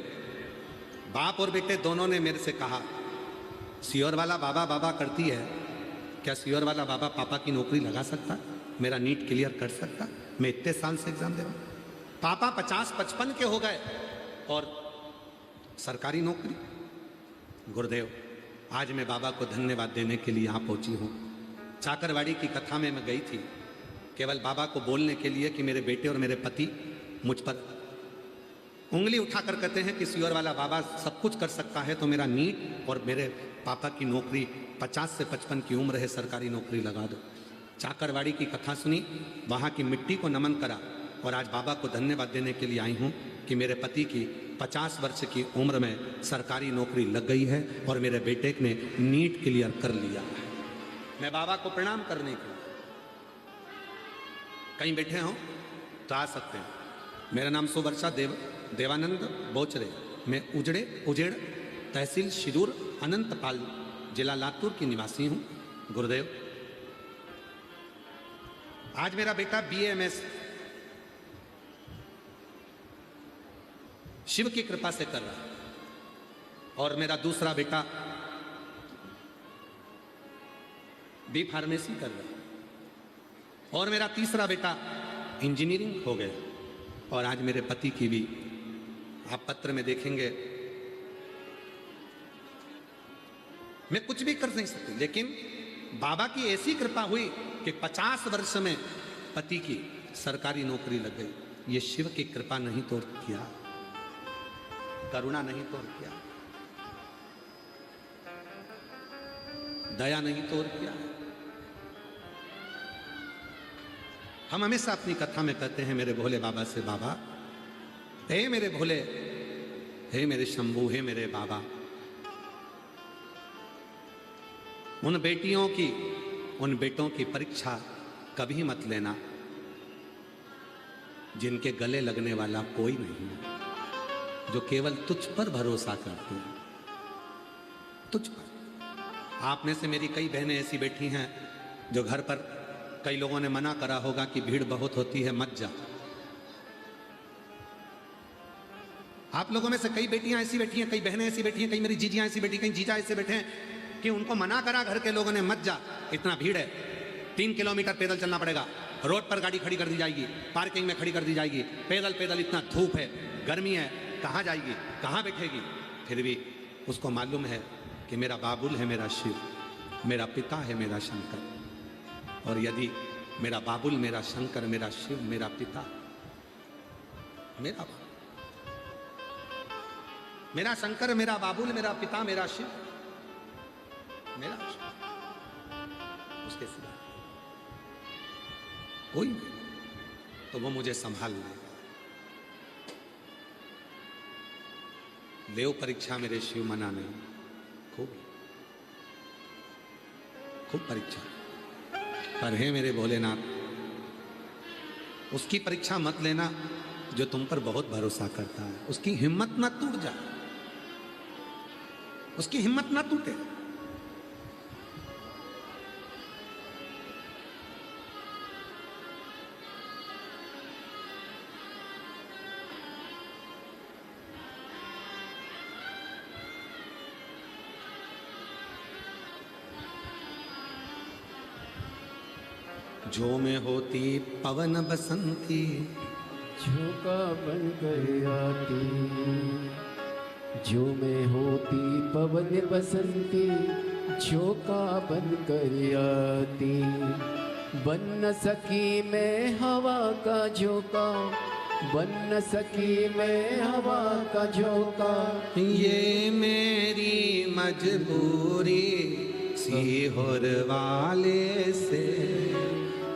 बाप और बेटे दोनों ने मेरे से कहा, सियोर वाला बाबा बाबा करती है, क्या सियोर वाला बाबा पापा की नौकरी लगा सकता, मेरा नीट क्लियर कर सकता? मैं इतने साल से एग्जाम दे रहा हूँ, पापा 50-55 के हो गए और सरकारी नौकरी। गुरुदेव, आज मैं बाबा को धन्यवाद देने के लिए यहाँ पहुंची हूँ। चाकरवाड़ी की कथा में मैं गई थी केवल बाबा को बोलने के लिए कि मेरे बेटे और मेरे पति मुझ पर उंगली उठाकर कहते हैं कि सियोर वाला बाबा सब कुछ कर सकता है, तो मेरा नीट और मेरे पापा की नौकरी 50 से 55 की उम्र है, सरकारी नौकरी लगा दो। चाकरवाड़ी की कथा सुनी, वहाँ की मिट्टी को नमन करा और आज बाबा को धन्यवाद देने के लिए आई हूँ कि मेरे पति की 50 वर्ष की उम्र में सरकारी नौकरी लग गई है और मेरे बेटे ने नीट क्लियर कर लिया है। मैं बाबा को प्रणाम करने के लिए, कहीं बैठे हो तो आ सकते हैं। मेरा नाम सोवर्षा देवानंद बोचरे, मैं उजेड़ तहसील शिरूर अनंतपाल जिला लातूर की निवासी हूँ। गुरुदेव, आज मेरा बेटा BA-MS शिव की कृपा से कर रहा है और मेरा दूसरा बेटा B फार्मेसी कर रहा है और मेरा तीसरा बेटा इंजीनियरिंग हो गया। और आज मेरे पति की भी, आप पत्र में देखेंगे, मैं कुछ भी कर नहीं सकती, लेकिन बाबा की ऐसी कृपा हुई कि 50 वर्ष में पति की सरकारी नौकरी लग गई। ये शिव की कृपा नहीं तोड़ किया, करुणा नहीं तोड़ किया, दया नहीं तोड़ किया। हम हमेशा अपनी कथा में कहते हैं मेरे भोले बाबा से, बाबा हे मेरे भोले, हे मेरे शंभू, हे मेरे बाबा, उन बेटियों की, उन बेटों की परीक्षा कभी मत लेना जिनके गले लगने वाला कोई नहीं है, जो केवल तुझ पर भरोसा करते हैं, तुझ पर। आप में से मेरी कई बहनें ऐसी बैठी हैं जो घर पर कई लोगों ने मना करा होगा कि भीड़ बहुत होती है, मत जा। आप लोगों में से कई बेटियां ऐसी बैठी हैं, कई बहनें ऐसी बैठी हैं, कई मेरी जीजियां ऐसी बैठी, कई जीजा ऐसे बैठे हैं कि उनको मना करा घर के लोगों ने, मत जा, इतना भीड़ है, 3 किलोमीटर पैदल चलना पड़ेगा, रोड पर गाड़ी खड़ी कर दी जाएगी, पार्किंग में खड़ी कर दी जाएगी, पैदल पैदल इतना धूप है, गर्मी है, कहाँ जाएगी, कहाँ बैठेगी। फिर भी उसको मालूम है कि मेरा बाबुल है, मेरा शिव, मेरा पिता है, मेरा शंकर। और यदि मेरा बाबुल, मेरा शंकर, मेरा शिव, मेरा पिता, मेरा शंकर, मेरा बाबुल, मेरा पिता, मेरा शिव, मेरा शिव, उसके सिवा कोई नहीं, तो वो मुझे संभाल लेगा। लेव परीक्षा मेरे शिव मना नहीं, खूब खूब परीक्षा, पर हे मेरे भोलेनाथ, उसकी परीक्षा मत लेना जो तुम पर बहुत भरोसा करता है। उसकी हिम्मत ना टूट जाए, उसकी हिम्मत ना टूटे। जो में होती पवन बसंती, झोंका बन कर आती, जो में होती पवन बसंती, झोंका बन कर आती, बन न सकी मैं हवा का झोंका, बन न सकी मैं हवा का झोंका। ये मेरी मजबूरी सीहोर वाले से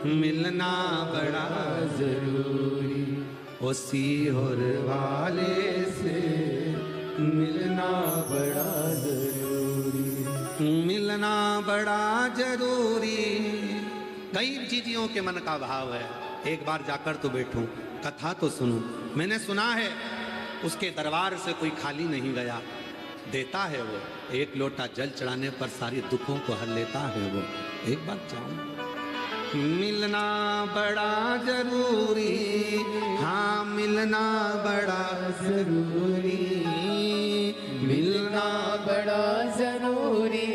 मिलना बड़ा जरूरी, ओ सीहोर वाले से मिलना बड़ा जरूरी, मिलना बड़ा जरूरी। कई चीजियों के मन का भाव है, एक बार जाकर तो बैठूं, कथा तो सुनूं। मैंने सुना है उसके दरबार से कोई खाली नहीं गया, देता है वो। एक लोटा जल चढ़ाने पर सारे दुखों को हर लेता है वो। एक बार जाऊं। मिलना बड़ा जरूरी, हाँ मिलना बड़ा जरूरी, मिलना बड़ा जरूरी,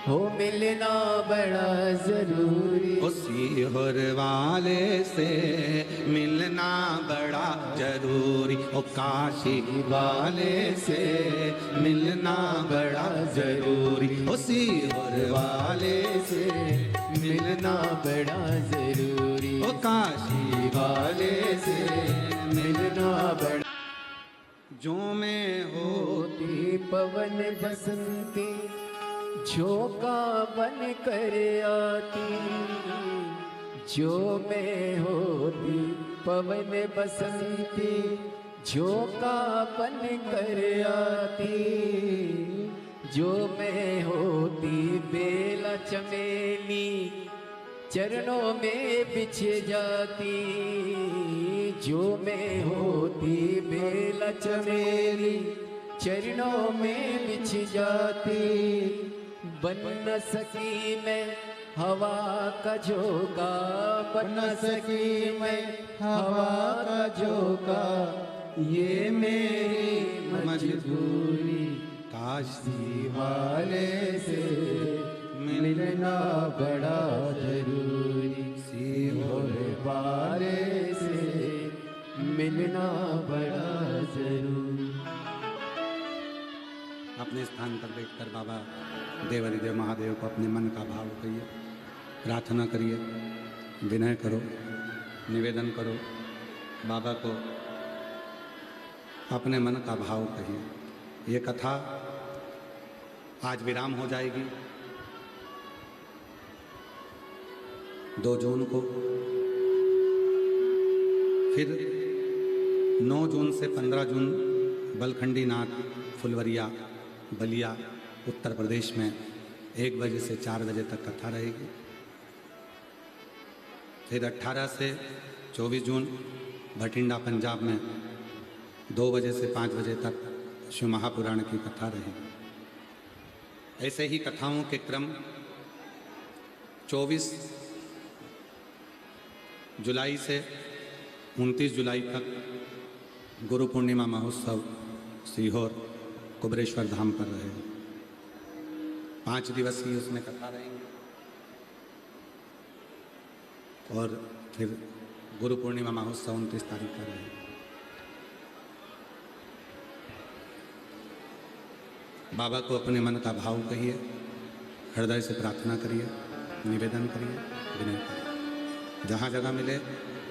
हो मिलना बड़ा जरूरी, ओ सीहोर वाले से मिलना बड़ा जरूरी, ओ काशी वाले से मिलना बड़ा जरूरी, ओ सीहोर वाले से मिलना बड़ा जरूरी, ओ काशी वाले से मिलना बड़ा। जो में हो होती पवन बसंती, झोंका बन कर आती, जो मैं होती पवन बसंती, झोंका बन कर आती, जो मैं होती बेला चमेली, चरणों में बिछ जाती, जो मैं होती बेला चमेली, चरणों में बिछ जाती, बन न सकी मैं हवा का झोंका, बन न सकी मैं हवा का झोंका, ये मेरी मजबूरी, काशी वाले से मिलना बड़ा जरूरी, सीहोर वाले से मिलना बड़ा जरूरी। अपने स्थान पर बैठकर बाबा देवादिदेव महादेव को अपने मन का भाव कहिए, प्रार्थना करिए, विनय करो, निवेदन करो, बाबा को अपने मन का भाव कहिए। ये कथा आज विराम हो जाएगी। 2 जून को, फिर 9 जून से 15 जून बलखंडी नाथ फुलवरिया बलिया उत्तर प्रदेश में 1 बजे से 4 बजे तक कथा रहेगी। फिर 18 से 24 जून भटिंडा पंजाब में 2 बजे से 5 बजे तक शिव महापुराण की कथा रहेगी। ऐसे ही कथाओं के क्रम 24 जुलाई से 29 जुलाई तक गुरु पूर्णिमा महोत्सव सीहोर कुबरेश्वर धाम पर रहेगा। 5 दिवसीय उसमें कथा रहेंगे और फिर गुरु पूर्णिमा महोत्सव 29 तारीख का रहेगा। बाबा को अपने मन का भाव कहिए, हृदय से प्रार्थना करिए, निवेदन करिए, विनय करिए। जहाँ जगह मिले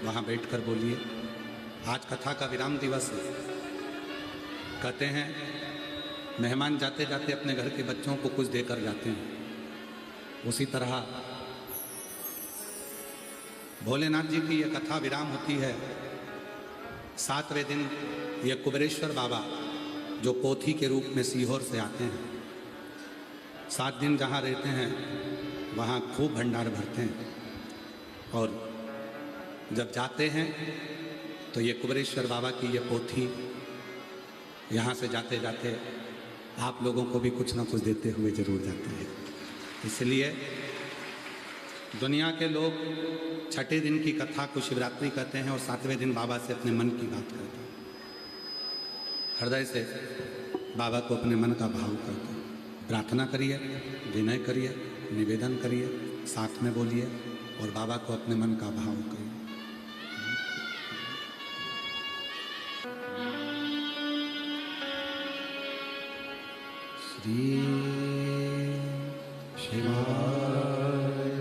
वहाँ बैठकर बोलिए। आज कथा का विराम दिवस है। कहते हैं मेहमान जाते जाते अपने घर के बच्चों को कुछ देकर जाते हैं, उसी तरह भोलेनाथ जी की यह कथा विराम होती है। 7वें दिन ये कुबरेश्वर बाबा जो पोथी के रूप में सीहोर से आते हैं, 7 दिन जहाँ रहते हैं वहाँ खूब भंडार भरते हैं। और जब जाते हैं तो ये कुबरेश्वर बाबा की ये पोथी यहाँ से जाते जाते आप लोगों को भी कुछ ना कुछ देते हुए जरूर जाते हैं। इसलिए दुनिया के लोग 6ठे दिन की कथा को शिवरात्रि कहते हैं और 7वें दिन बाबा से अपने मन की बात करते हैं। हृदय से बाबा को अपने मन का भाव करते हैं। प्रार्थना करिए, विनय करिए, निवेदन करिए, साथ में बोलिए और बाबा को अपने मन का भाव करिए। श्री शिवाय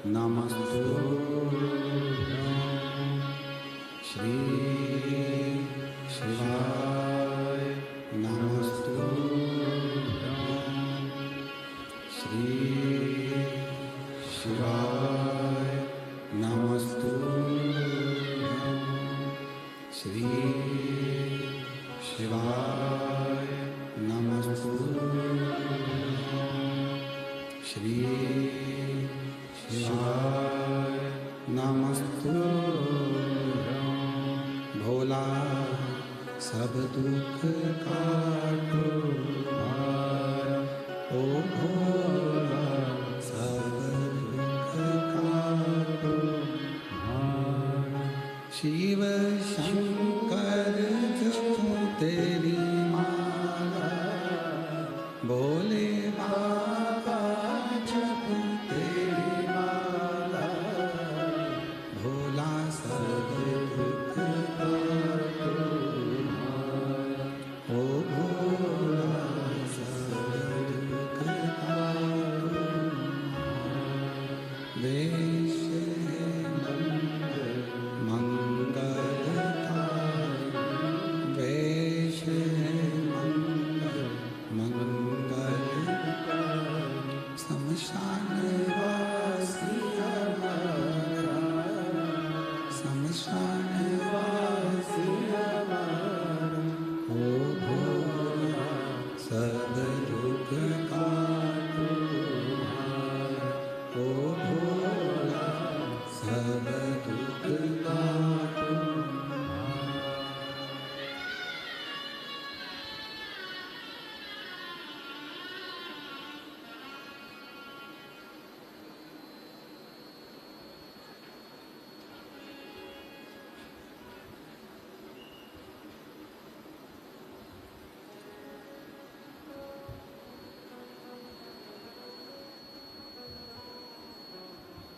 नमस्तु। श्री शिवाय नमस्तु। श्री शिवाय नमस्तुभ्यं श्री शिवाय नमस्तुभ्यं भोला सब दुख काटो ओ भोला सब दुख काटो शिव शंकर जपो तेरी माला भोले बाबा जपो तेरी माला भोला सब दुख काटो ओ भोला सब दुख काटो देश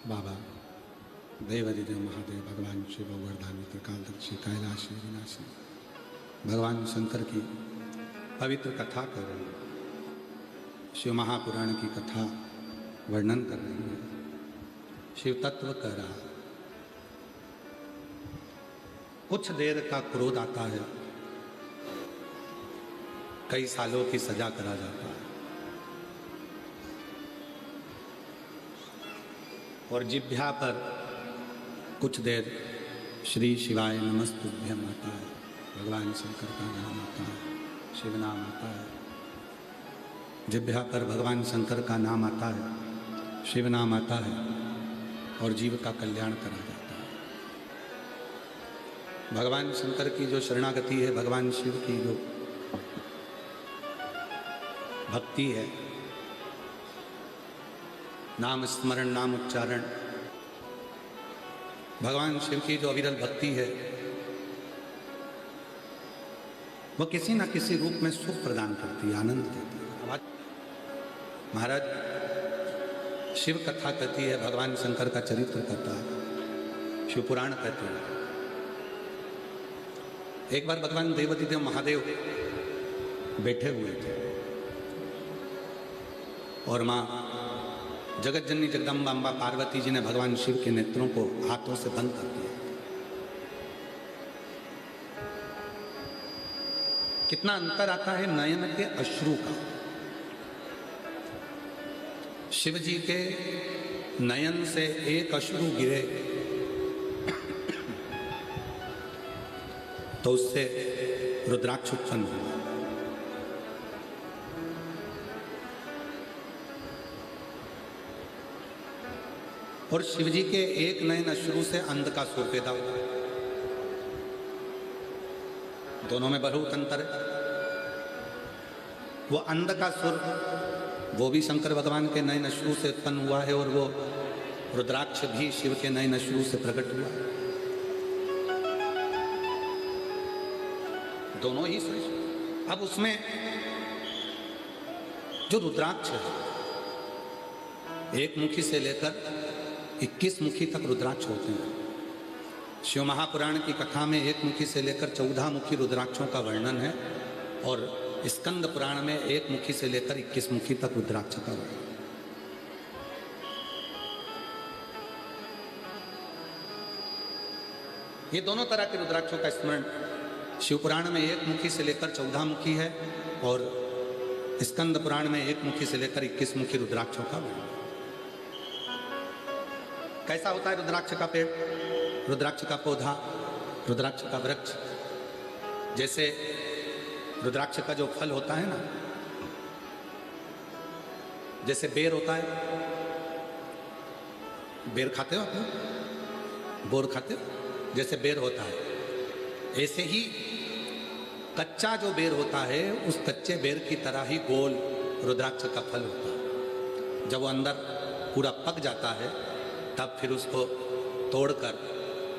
बाबा देवादिदेव महादेव भगवान शिव गोवर्धन त्रिकालदर्शी कैलाशी विनाशी भगवान शंकर की पवित्र कथा कर रहे हैं। शिव महापुराण की कथा वर्णन कर रही है। शिव तत्व कर रहा। कुछ देर का क्रोध आता है, कई सालों की सजा करा जाता है। और जिह्वा पर कुछ देर श्री शिवाय नमस्तुभ्यम आता है, भगवान शंकर का नाम आता है, शिव नाम आता है। जिह्वा पर भगवान शंकर का नाम आता है, शिव नाम आता है और जीव का कल्याण करा जाता है। भगवान शंकर की जो शरणागति है, भगवान शिव की जो भक्ति है, नाम स्मरण, नाम उच्चारण, भगवान शिव की जो अविरल भक्ति है, वो किसी न किसी रूप में सुख प्रदान करती है, आनंद देती है। महाराज शिव कथा कहती है, भगवान शंकर का चरित्र कहता है, शिव पुराण कहते हैं। एक बार भगवान देवादिदेव महादेव बैठे हुए थे और माँ जगत जननी जगदम्बा अम्बा पार्वती जी ने भगवान शिव के नेत्रों को हाथों से बंद कर दिया। कितना अंतर आता है नयन के अश्रु का। शिव जी के नयन से एक अश्रु गिरे तो उससे रुद्राक्ष उत्पन्न हुआ। और शिवजी के एक नयन अश्रु से अंधकासुर पैदा हुआ। दोनों में बहुत अंतर है। वो अंधकासुर वो भी शंकर भगवान के नयन अश्रु से उत्पन्न हुआ है और वो रुद्राक्ष भी शिव के नयन अश्रु से प्रकट हुआ। दोनों ही सही। अब उसमें जो रुद्राक्ष है, एक मुखी से लेकर 21 मुखी तक रुद्राक्ष होते हैं। शिव महापुराण की कथा में एक मुखी से लेकर 14 मुखी रुद्राक्षों का वर्णन है और स्कंद पुराण में एक मुखी से लेकर 21 मुखी तक रुद्राक्ष का वर्णन। ये दोनों तरह के रुद्राक्षों का स्मरण शिव पुराण में एक मुखी से लेकर 14 मुखी है और स्कंद पुराण में एक मुखी से लेकर 21 मुखी रुद्राक्षों का वर्णन। कैसा होता है रुद्राक्ष का पेड़, रुद्राक्ष का पौधा, रुद्राक्ष का वृक्ष? जैसे रुद्राक्ष का जो फल होता है ना, जैसे बेर होता है, बेर खाते हो आप लोग, बोर खाते हो, जैसे बेर होता है, ऐसे ही कच्चा जो बेर होता है उस कच्चे बेर की तरह ही गोल रुद्राक्ष का फल होता है। जब वो अंदर पूरा पक जाता है तब फिर उसको तोड़कर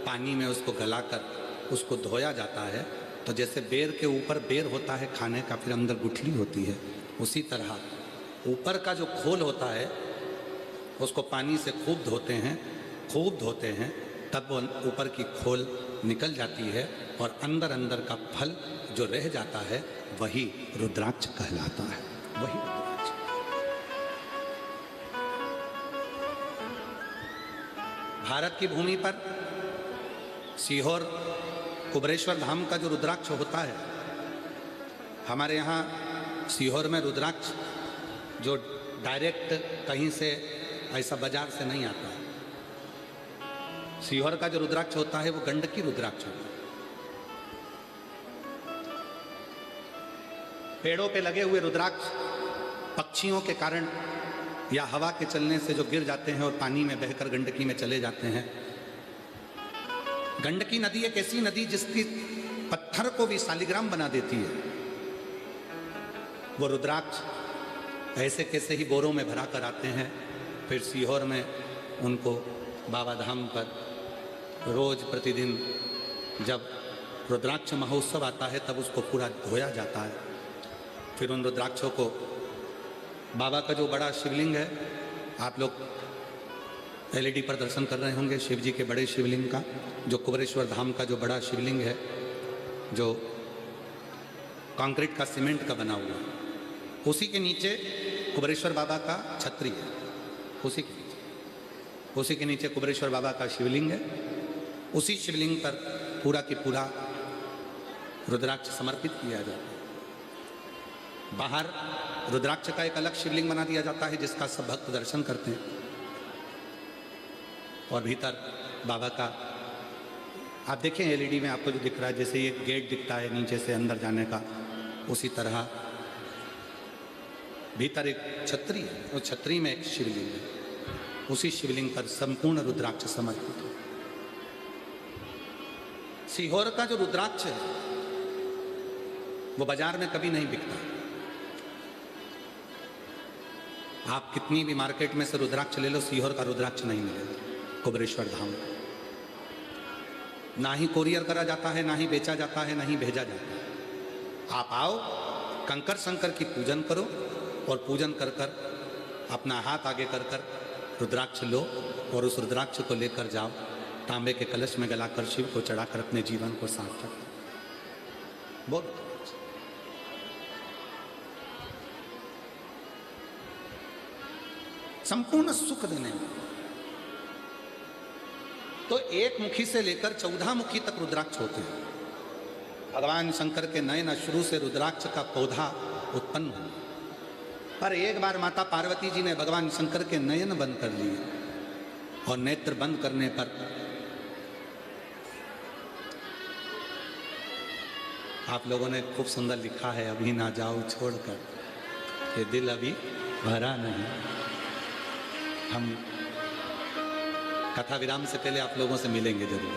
पानी में उसको गलाकर उसको धोया जाता है। तो जैसे बेर के ऊपर बेर होता है खाने का, फिर अंदर गुठली होती है, उसी तरह ऊपर का जो खोल होता है उसको पानी से खूब धोते हैं, तब वो ऊपर की खोल निकल जाती है और अंदर अंदर का फल जो रह जाता है वही रुद्राक्ष कहलाता है, वही रुद्राक्ष। भारत की भूमि पर सीहोर कुबरेश्वर धाम का जो रुद्राक्ष होता है, हमारे यहाँ सीहोर में रुद्राक्ष जो डायरेक्ट कहीं से ऐसा बाजार से नहीं आता है। सीहोर का जो रुद्राक्ष होता है वो गंडकी रुद्राक्ष होता है। पेड़ों पे लगे हुए रुद्राक्ष पक्षियों के कारण या हवा के चलने से जो गिर जाते हैं और पानी में बहकर गंडकी में चले जाते हैं। गंडकी नदी एक ऐसी नदी जिसकी पत्थर को भी शालिग्राम बना देती है। वो रुद्राक्ष ऐसे कैसे ही बोरों में भरा कर आते हैं, फिर सीहोर में उनको बाबा धाम पर रोज प्रतिदिन जब रुद्राक्ष महोत्सव आता है तब उसको पूरा धोया जाता है। फिर उन रुद्राक्षों को बाबा का जो बड़ा शिवलिंग है, आप लोग एलईडी पर दर्शन कर रहे होंगे शिव जी के बड़े शिवलिंग का, जो कुबरेश्वर धाम का जो बड़ा शिवलिंग है, जो कंक्रीट का सीमेंट का बना हुआ, उसी के नीचे कुबरेश्वर बाबा का छतरी है, उसी के नीचे कुबरेश्वर बाबा का शिवलिंग है। उसी शिवलिंग पर पूरा की पूरा रुद्राक्ष समर्पित किया जाता है। बाहर रुद्राक्ष का एक अलग शिवलिंग बना दिया जाता है जिसका सब भक्त दर्शन करते हैं, और भीतर बाबा का आप देखें एलईडी में आपको जो दिख रहा है, जैसे ये गेट दिखता है नीचे से अंदर जाने का, उसी तरह भीतर एक छतरी है, उस छतरी में एक शिवलिंग है, उसी शिवलिंग पर संपूर्ण रुद्राक्ष समर्पित है। सीहोर का जो रुद्राक्ष है वो बाजार में कभी नहीं बिकता। आप कितनी भी मार्केट में से रुद्राक्ष ले लो, सीहोर का रुद्राक्ष नहीं मिलेगा कुबरेश्वर धाम। ना ही कोरियर करा जाता है, ना ही बेचा जाता है, ना ही भेजा जाता है। आप आओ, कंकर शंकर की पूजन करो और पूजन कर कर अपना हाथ आगे कर कर रुद्राक्ष लो और उस रुद्राक्ष को लेकर जाओ, तांबे के कलश में गलाकर शिव को चढ़ाकर अपने जीवन को सार्थक करो। बोल संपूर्ण सुख देने में। तो एक मुखी से लेकर 14 मुखी तक रुद्राक्ष होते हैं। भगवान शंकर के नयन शुरू से रुद्राक्ष का पौधा उत्पन्न हुआ, पर एक बार माता पार्वती जी ने भगवान शंकर के नयन बंद कर लिए और नेत्र बंद करने पर आप लोगों ने खूब सुंदर लिखा है, अभी ना जाओ छोड़कर, ये दिल अभी भरा नहीं। हम कथा विराम से पहले आप लोगों से मिलेंगे जरूर।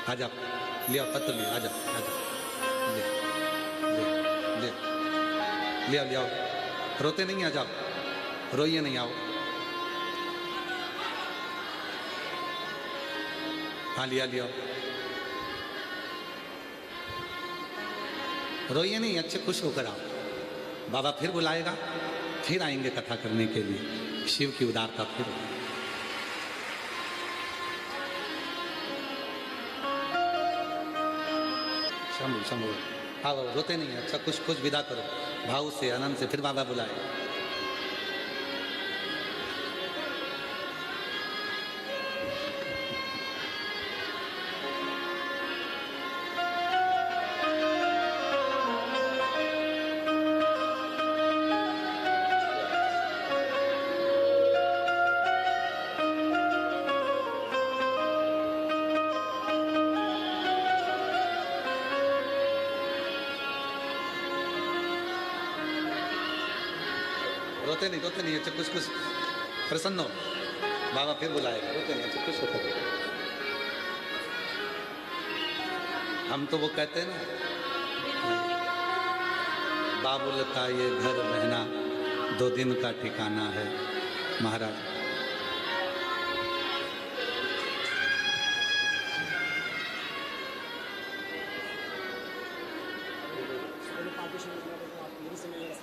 आ जाओ, लिया पत्र लिया, आ जाओ आ जाओ, ले आओ, रोते नहीं, आ जाओ, रोइए नहीं, आओ। हाँ लिया, रोइए नहीं, अच्छे खुश होकर आओ। बाबा फिर बुलाएगा, फिर आएंगे कथा करने के लिए। शिव की उदारता फिर शंभु आओ, रोते नहीं, अच्छा कुछ विदा करो भाव से, आनंद से, फिर बाबा बुलाए। रोते नहीं, अच्छा कुछ कुछ प्रसन्न हो, बाबा फिर बुलाएगा, रोते नहीं, अच्छा कुछ होता नहीं। हम तो वो कहते हैं ना, बाबुल का ये घर रहना 2 दिन का ठिकाना है महाराज।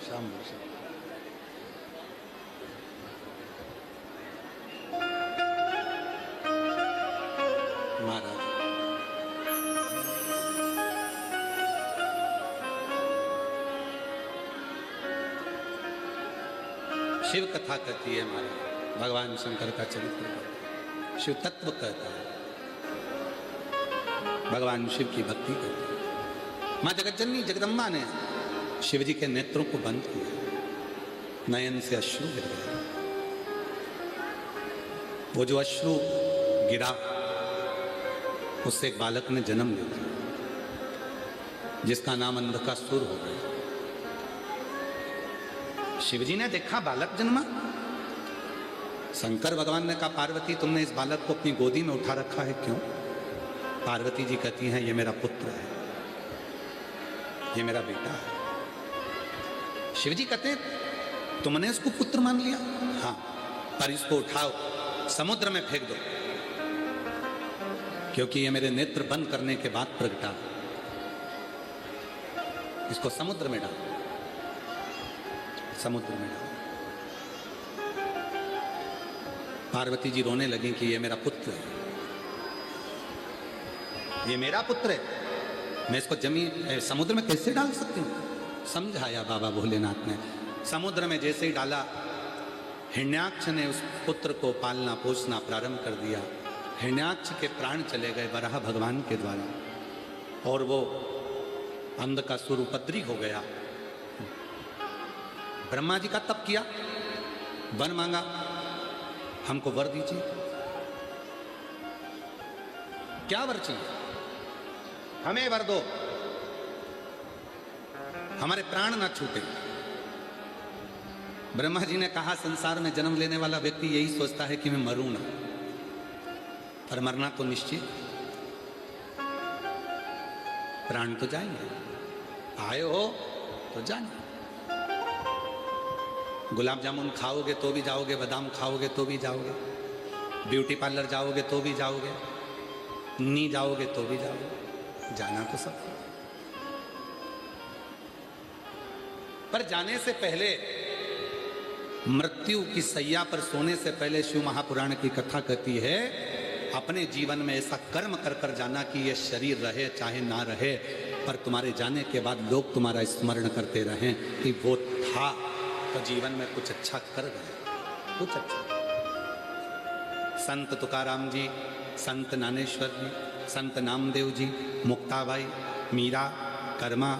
शाम महाराज शिव कथा कहती है महाराज, भगवान शंकर का चरित्र शिव तत्व कहता है, भगवान शिव की भक्ति करती है। माँ जगज्जननी जगदम्बा ने शिव जी के नेत्रों को बंद किया, नयन से अश्रु गिर गए। वो जो अश्रु गिरा उससे एक बालक ने जन्म लिया जिसका नाम अंधकासुर हो गया। शिवजी ने देखा बालक जन्मा, शंकर भगवान ने कहा पार्वती तुमने इस बालक को अपनी गोदी में उठा रखा है क्यों? पार्वती जी कहती हैं ये मेरा पुत्र है, ये मेरा बेटा है। शिवजी कहते हैं तुमने इसको पुत्र मान लिया? हाँ, पर इसको उठाओ समुद्र में फेंक दो, क्योंकि ये मेरे नेत्र बंद करने के बाद प्रगटा। इसको समुद्र में डालो, समुद्र में डालो। पार्वती जी रोने लगी कि ये मेरा पुत्र है, ये मेरा पुत्र है, मैं इसको जमीन समुद्र में कैसे डाल सकती हूँ? समझाया बाबा भोलेनाथ ने। समुद्र में जैसे ही डाला, हिरण्याक्ष ने उस पुत्र को पालना पोसना प्रारंभ कर दिया। हिरण्याक्ष के प्राण चले गए वराह भगवान के द्वारा, और वो अंधकासुर उपद्री हो गया। ब्रह्मा जी का तप किया, वर मांगा, हमको वर दीजिए। क्या वर चाहिए? हमें वर दो, हमारे प्राण ना छूटे। ब्रह्मा जी ने कहा संसार में जन्म लेने वाला व्यक्ति यही सोचता है कि मैं मरूं ना, पर मरना तो निश्चित, प्राण तो जाएंगे, आए हो तो जाएंगे। गुलाब जामुन खाओगे तो भी जाओगे, बादाम खाओगे तो भी जाओगे, ब्यूटी पार्लर जाओगे तो भी जाओगे, नी जाओगे तो भी जाओगे, जाना तो सब। पर जाने से पहले, मृत्यु की सैया पर सोने से पहले शिव महापुराण की कथा कहती है अपने जीवन में ऐसा कर्म कर कर जाना कि ये शरीर रहे चाहे ना रहे, पर तुम्हारे जाने के बाद लोग तुम्हारा स्मरण करते रहें कि वो था तो जीवन में कुछ अच्छा कर गए, कुछ अच्छा। संत तुकाराम जी, संत ज्ञानेश्वर जी, संत नामदेव जी, मुक्ताबाई, मीरा, कर्मा,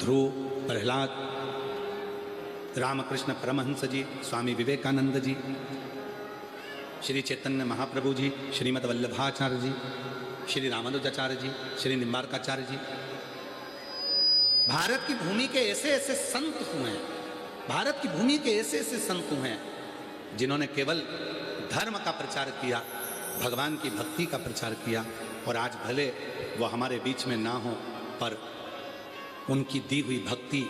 ध्रुव, प्रहलाद, रामकृष्ण परमहंस जी, स्वामी विवेकानंद जी, श्री चैतन्य महाप्रभु जी, श्रीमद वल्लभाचार्य जी, श्री रामानुजाचार्य जी, श्री निम्बारकाचार्य जी, भारत की भूमि के ऐसे ऐसे संत हुए हैं, भारत की भूमि के ऐसे ऐसे संत हुए हैं जिन्होंने केवल धर्म का प्रचार किया, भगवान की भक्ति का प्रचार किया। और आज भले वो हमारे बीच में ना हो, पर उनकी दी हुई भक्ति,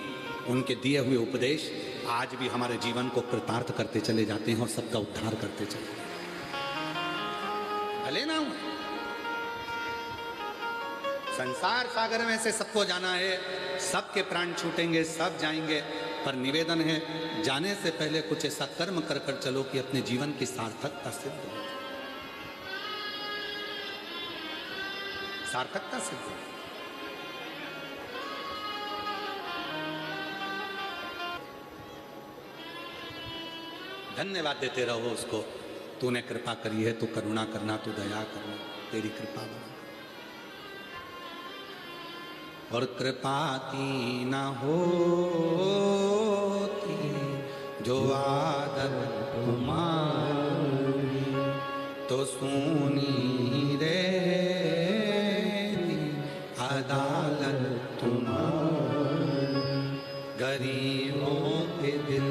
उनके दिए हुए उपदेश आज भी हमारे जीवन को कृतार्थ करते चले जाते हैं और सबका उद्धार करते चले। भले ना हो, संसार सागर में से सबको जाना है, सबके प्राण छूटेंगे, सब जाएंगे, पर निवेदन है जाने से पहले कुछ ऐसा कर्म कर कर चलो कि अपने जीवन की सार्थकता सिद्ध हो, सार्थकता सिद्ध हो। धन्यवाद देते रहो उसको, तूने कृपा करी है, तू करुणा करना, तू दया करना, तेरी कृपा बना। और कृपा की ना होती जो आदत तुम्हारी, तो सुनी रहती अदालत तुम्हारी। गरीबों के दिल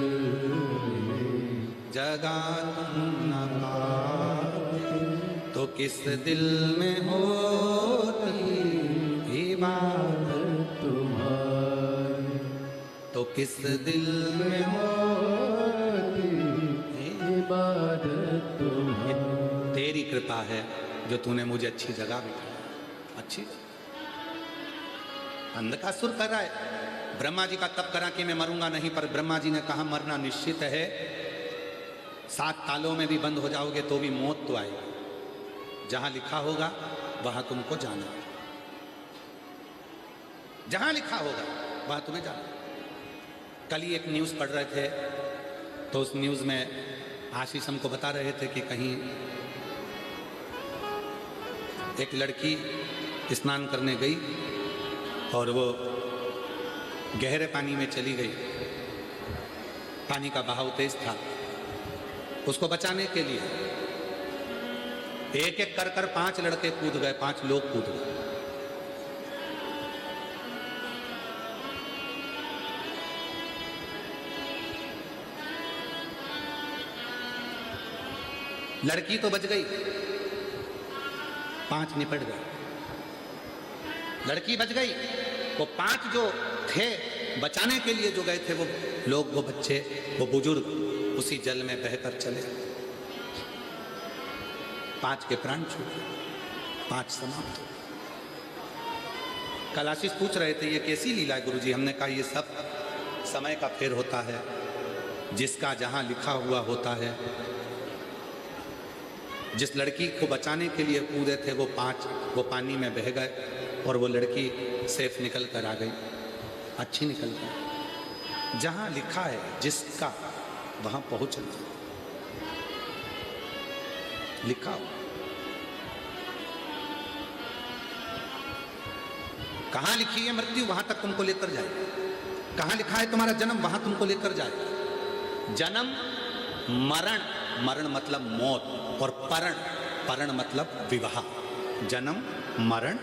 जगा तुम न पाते तो किस दिल में होती इबादत तुम्हारी, तो किस दिल में होती इबादत तुम्हारी। तेरी कृपा है जो तूने मुझे अच्छी जगह बिठाया। अच्छी अंधकासुर कर रहा है, ब्रह्मा जी का तप करा कि मैं मरूंगा नहीं, पर ब्रह्मा जी ने कहा मरना निश्चित है, 7 तालों में भी बंद हो जाओगे तो भी मौत तो आएगी। जहां लिखा होगा वहां तुमको जाना, जहां लिखा होगा वहां तुम्हें जाना। कल ही एक न्यूज़ पढ़ रहे थे तो उस न्यूज़ में आशीष हमको बता रहे थे कि कहीं एक लड़की स्नान करने गई और वो गहरे पानी में चली गई। पानी का बहाव तेज था, उसको बचाने के लिए एक एक कर 5 लड़के कूद गए, 5 लोग कूद गए। लड़की तो बच गई, 5 निपट गए। लड़की बच गई, वो 5 जो थे बचाने के लिए जो गए थे, वो लोग, वो बच्चे, वो बुजुर्ग उसी जल में बहकर चले। 5 के प्राण छूटे, 5 समाप्त हो। कल आशीष पूछ रहे थे ये कैसी लीला है गुरुजी। हमने कहा ये सब समय का फेर होता है, जिसका जहां लिखा हुआ होता है। जिस लड़की को बचाने के लिए कूदे थे वो 5 वो पानी में बह गए और वो लड़की सेफ निकल कर आ गई, अच्छी निकल गई। जहां लिखा है जिसका वहां पहुंचना, लिखा हो। कहां लिखी है मृत्यु वहां तक तुमको लेकर जाए, कहां लिखा है तुम्हारा जन्म वहां तुमको लेकर जाए। जन्म मरण, मरण मतलब मौत, और परण, परण मतलब विवाह। जन्म मरण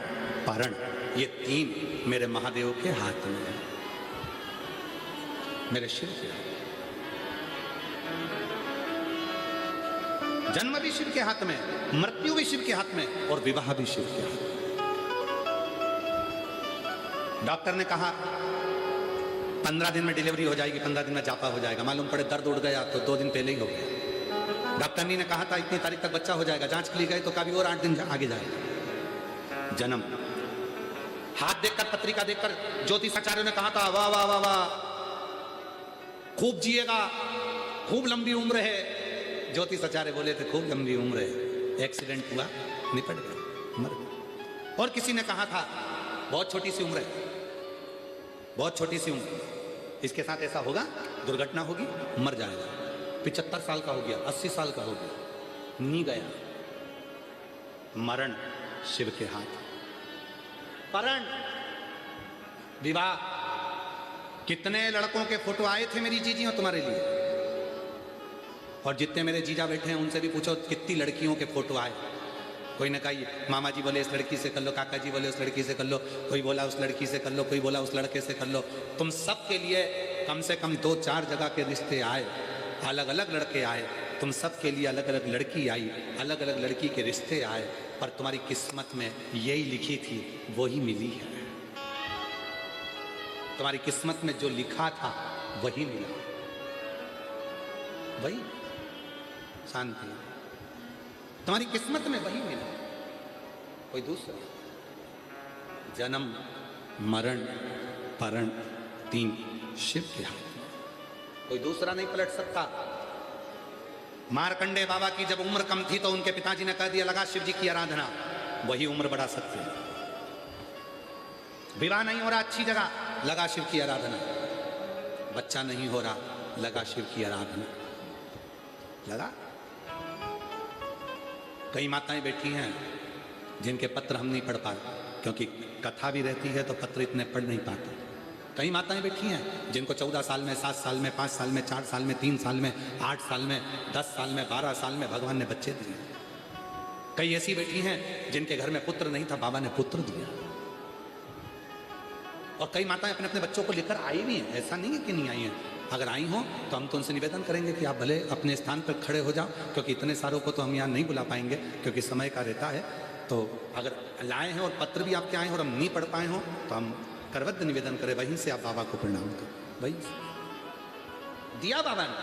परण, ये 3 मेरे महादेव के हाथ में है, मेरे शिव के हाथ। जन्म भी शिव के हाथ में, मृत्यु भी शिव के हाथ में, और विवाह भी शिव के हाथ में। डॉक्टर ने कहा 15 दिन में डिलीवरी हो जाएगी, 15 दिन में जापा हो जाएगा। मालूम पड़े दर्द उड़ गया तो 2 दिन पहले ही हो गया। डॉक्टर ने कहा था इतनी तारीख तक बच्चा हो जाएगा, जांच के लिए गए तो कभी और 8 दिन आगे जाएगा। जन्म, हाथ देखकर, पत्रिका देखकर ज्योतिषाचार्य ने कहा था वाह वाह वाह वाह, खूब जिएगा, खूब लंबी उम्र है। ज्योतिषाचार्य बोले थे खूब लंबी उम्र है, एक्सीडेंट हुआ, निपट गया, मर गया। और किसी ने कहा था बहुत छोटी सी उम्र है, बहुत छोटी सी उम्र, इसके साथ ऐसा होगा, दुर्घटना होगी, मर जाएगा। 75 साल का हो गया, 80 साल का हो गया, नहीं गया। मरण शिव के हाथ, परण विवाह। कितने लड़कों के फोटो आए थे मेरी जीजियों तुम्हारे लिए, और जितने मेरे जीजा बैठे हैं उनसे भी पूछो कितनी लड़कियों के फोटो आए। कोई ने कहा मामा जी बोले इस लड़की से कर लो, काका जी बोले उस लड़की से कर लो, कोई बोला उस लड़की से कर लो, कोई बोला उस लड़के से कर लो। तुम सब के लिए कम से कम 2-4 जगह के रिश्ते आए, अलग अलग लड़के आए, तुम सब के लिए अलग अलग लड़की आई, अलग अलग लड़की के रिश्ते आए, पर तुम्हारी किस्मत में यही लिखी थी वही मिली है। तुम्हारी किस्मत में जो लिखा था वही मिला, वही शांति तुम्हारी किस्मत में वही मिला, कोई दूसरा। जन्म मरण परण 3 शिव के हाथ में, कोई दूसरा नहीं पलट सकता। मार्कंडे बाबा की जब उम्र कम थी तो उनके पिताजी ने कह दिया लगा शिव जी की आराधना, वही उम्र बढ़ा सकते हैं। विवाह नहीं हो रहा अच्छी जगह, लगा शिव की आराधना। बच्चा नहीं हो रहा, लगा शिव की आराधना, लगा। कई माताएं बैठी हैं जिनके पत्र हम नहीं पढ़ पाते, क्योंकि कथा भी रहती है तो पत्र इतने पढ़ नहीं पाते। कई माताएं बैठी हैं जिनको 14 साल में, 7 साल में, 5 साल में, 4 साल में, 3 साल में, 8 साल में, 10 साल में, 12 साल में भगवान ने बच्चे दिए। कई ऐसी बैठी हैं जिनके घर में पुत्र नहीं था, बाबा ने पुत्र दिया। और कई माताएं अपने अपने बच्चों को लेकर आई भी हैं, ऐसा नहीं है कि नहीं आई हैं। अगर आई हो तो हम तो उनसे निवेदन करेंगे कि आप भले अपने स्थान पर खड़े हो जाओ, क्योंकि इतने सारों को तो हम यहाँ नहीं बुला पाएंगे क्योंकि समय का रहता है। तो अगर लाए हैं और पत्र भी आपके आए हैं और हम नहीं पढ़ पाए हों तो हम करवद्ध निवेदन करें, वहीं से आप बाबा को प्रणाम करें। वहीं दिया बाबा ने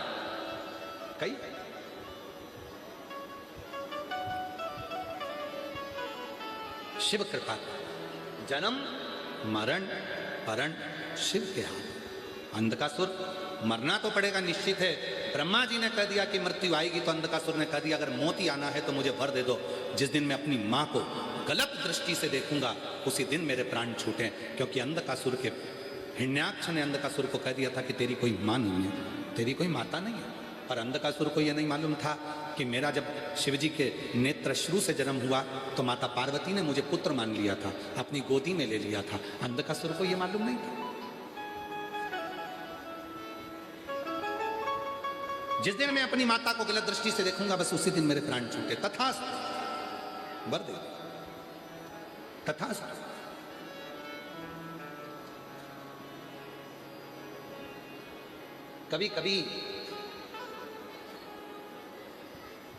कई शिव कृपा, जन्म मरण परण शिव के हाथ। अंधकासुर मरना तो पड़ेगा निश्चित है। ब्रह्मा जी ने कह दिया कि मृत्यु आएगी, तो अंधकासुर ने कह दिया अगर मौत ही आना है तो मुझे वर दे दो, जिस दिन मैं अपनी माँ को गलत दृष्टि से देखूंगा उसी दिन मेरे प्राण छूटे। क्योंकि अंधकासुर के हिरण्याक्ष ने अंधकासुर को कह दिया था कि तेरी कोई माँ नहीं है, तेरी कोई माता नहीं है। पर अंधकासुर को यह नहीं मालूम था कि मेरा जब शिवजी के नेत्र श्रु से जन्म हुआ तो माता पार्वती ने मुझे पुत्र मान लिया था, अपनी गोदी में ले लिया था। अंधकासुर को यह मालूम नहीं था। जिस दिन मैं अपनी माता को गलत दृष्टि से देखूंगा बस उसी दिन मेरे प्राण छूटे। तथास्तु, वर दे, तथास्तु। कभी कभी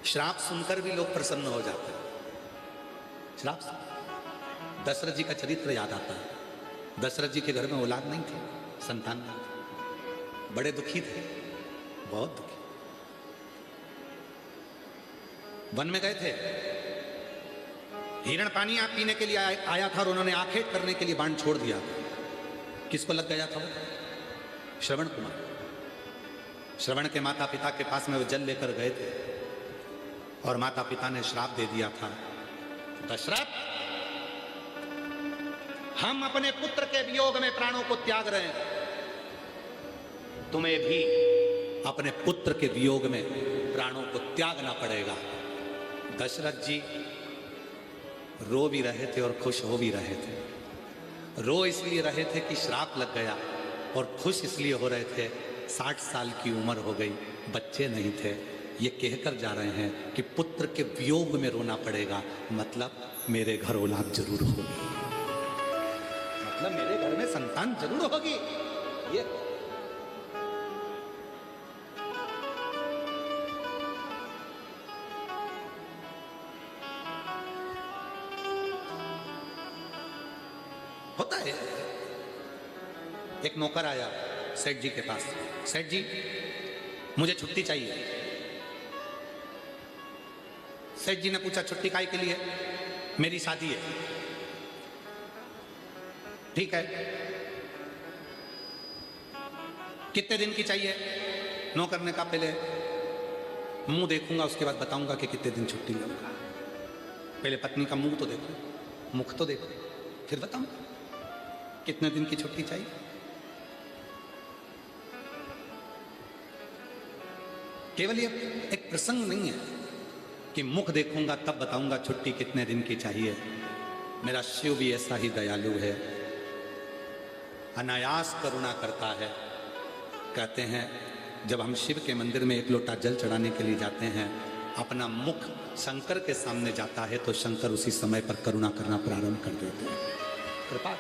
श्राप सुनकर भी लोग प्रसन्न हो जाते हैं। श्राप सुन दशरथ जी का चरित्र याद आता है। दशरथ जी के घर में औलाद नहीं थी, संतान नहीं थी, बड़े दुखी थे, बहुत दुखी। वन में गए थे, हिरण पानी आप पीने के लिए आया था और उन्होंने आखेट करने के लिए बाण छोड़ दिया। किसको लग गया था वो? श्रवण कुमार। श्रवण के माता पिता के पास में वो जल लेकर गए थे और माता पिता ने श्राप दे दिया था, दशरथ हम अपने पुत्र के वियोग में प्राणों को त्याग रहे हैं, तुम्हें भी अपने पुत्र के वियोग में प्राणों को त्यागना पड़ेगा। दशरथ जी रो भी रहे थे और खुश हो भी रहे थे। रो इसलिए रहे थे कि श्राप लग गया और खुश इसलिए हो रहे थे 60 साल की उम्र हो गई, बच्चे नहीं थे। ये कहकर जा रहे हैं कि पुत्र के वियोग में रोना पड़ेगा, मतलब मेरे घर औलाद जरूर होगी, मतलब मेरे घर में संतान जरूर होगी। ये होता है। एक नौकर आया सेठ जी के पास, सेठ जी मुझे छुट्टी चाहिए। सेठ जी ने पूछा छुट्टी काहे के लिए? मेरी शादी है। ठीक है, कितने दिन की चाहिए? नौकर ने कहा पहले मुंह देखूंगा उसके बाद बताऊंगा कि कितने दिन छुट्टी लूंगा। पहले पत्नी का मुंह तो देखो, मुख तो देखो, फिर बताऊंगा कितने दिन की छुट्टी चाहिए। केवल ये एक प्रसंग नहीं है कि मुख देखूंगा तब बताऊंगा छुट्टी कितने दिन की चाहिए। मेरा शिव भी ऐसा ही दयालु है, अनायास करुणा करता है। कहते हैं जब हम शिव के मंदिर में एक लोटा जल चढ़ाने के लिए जाते हैं, अपना मुख शंकर के सामने जाता है तो शंकर उसी समय पर करुणा करना प्रारंभ कर देते हैं। कृपा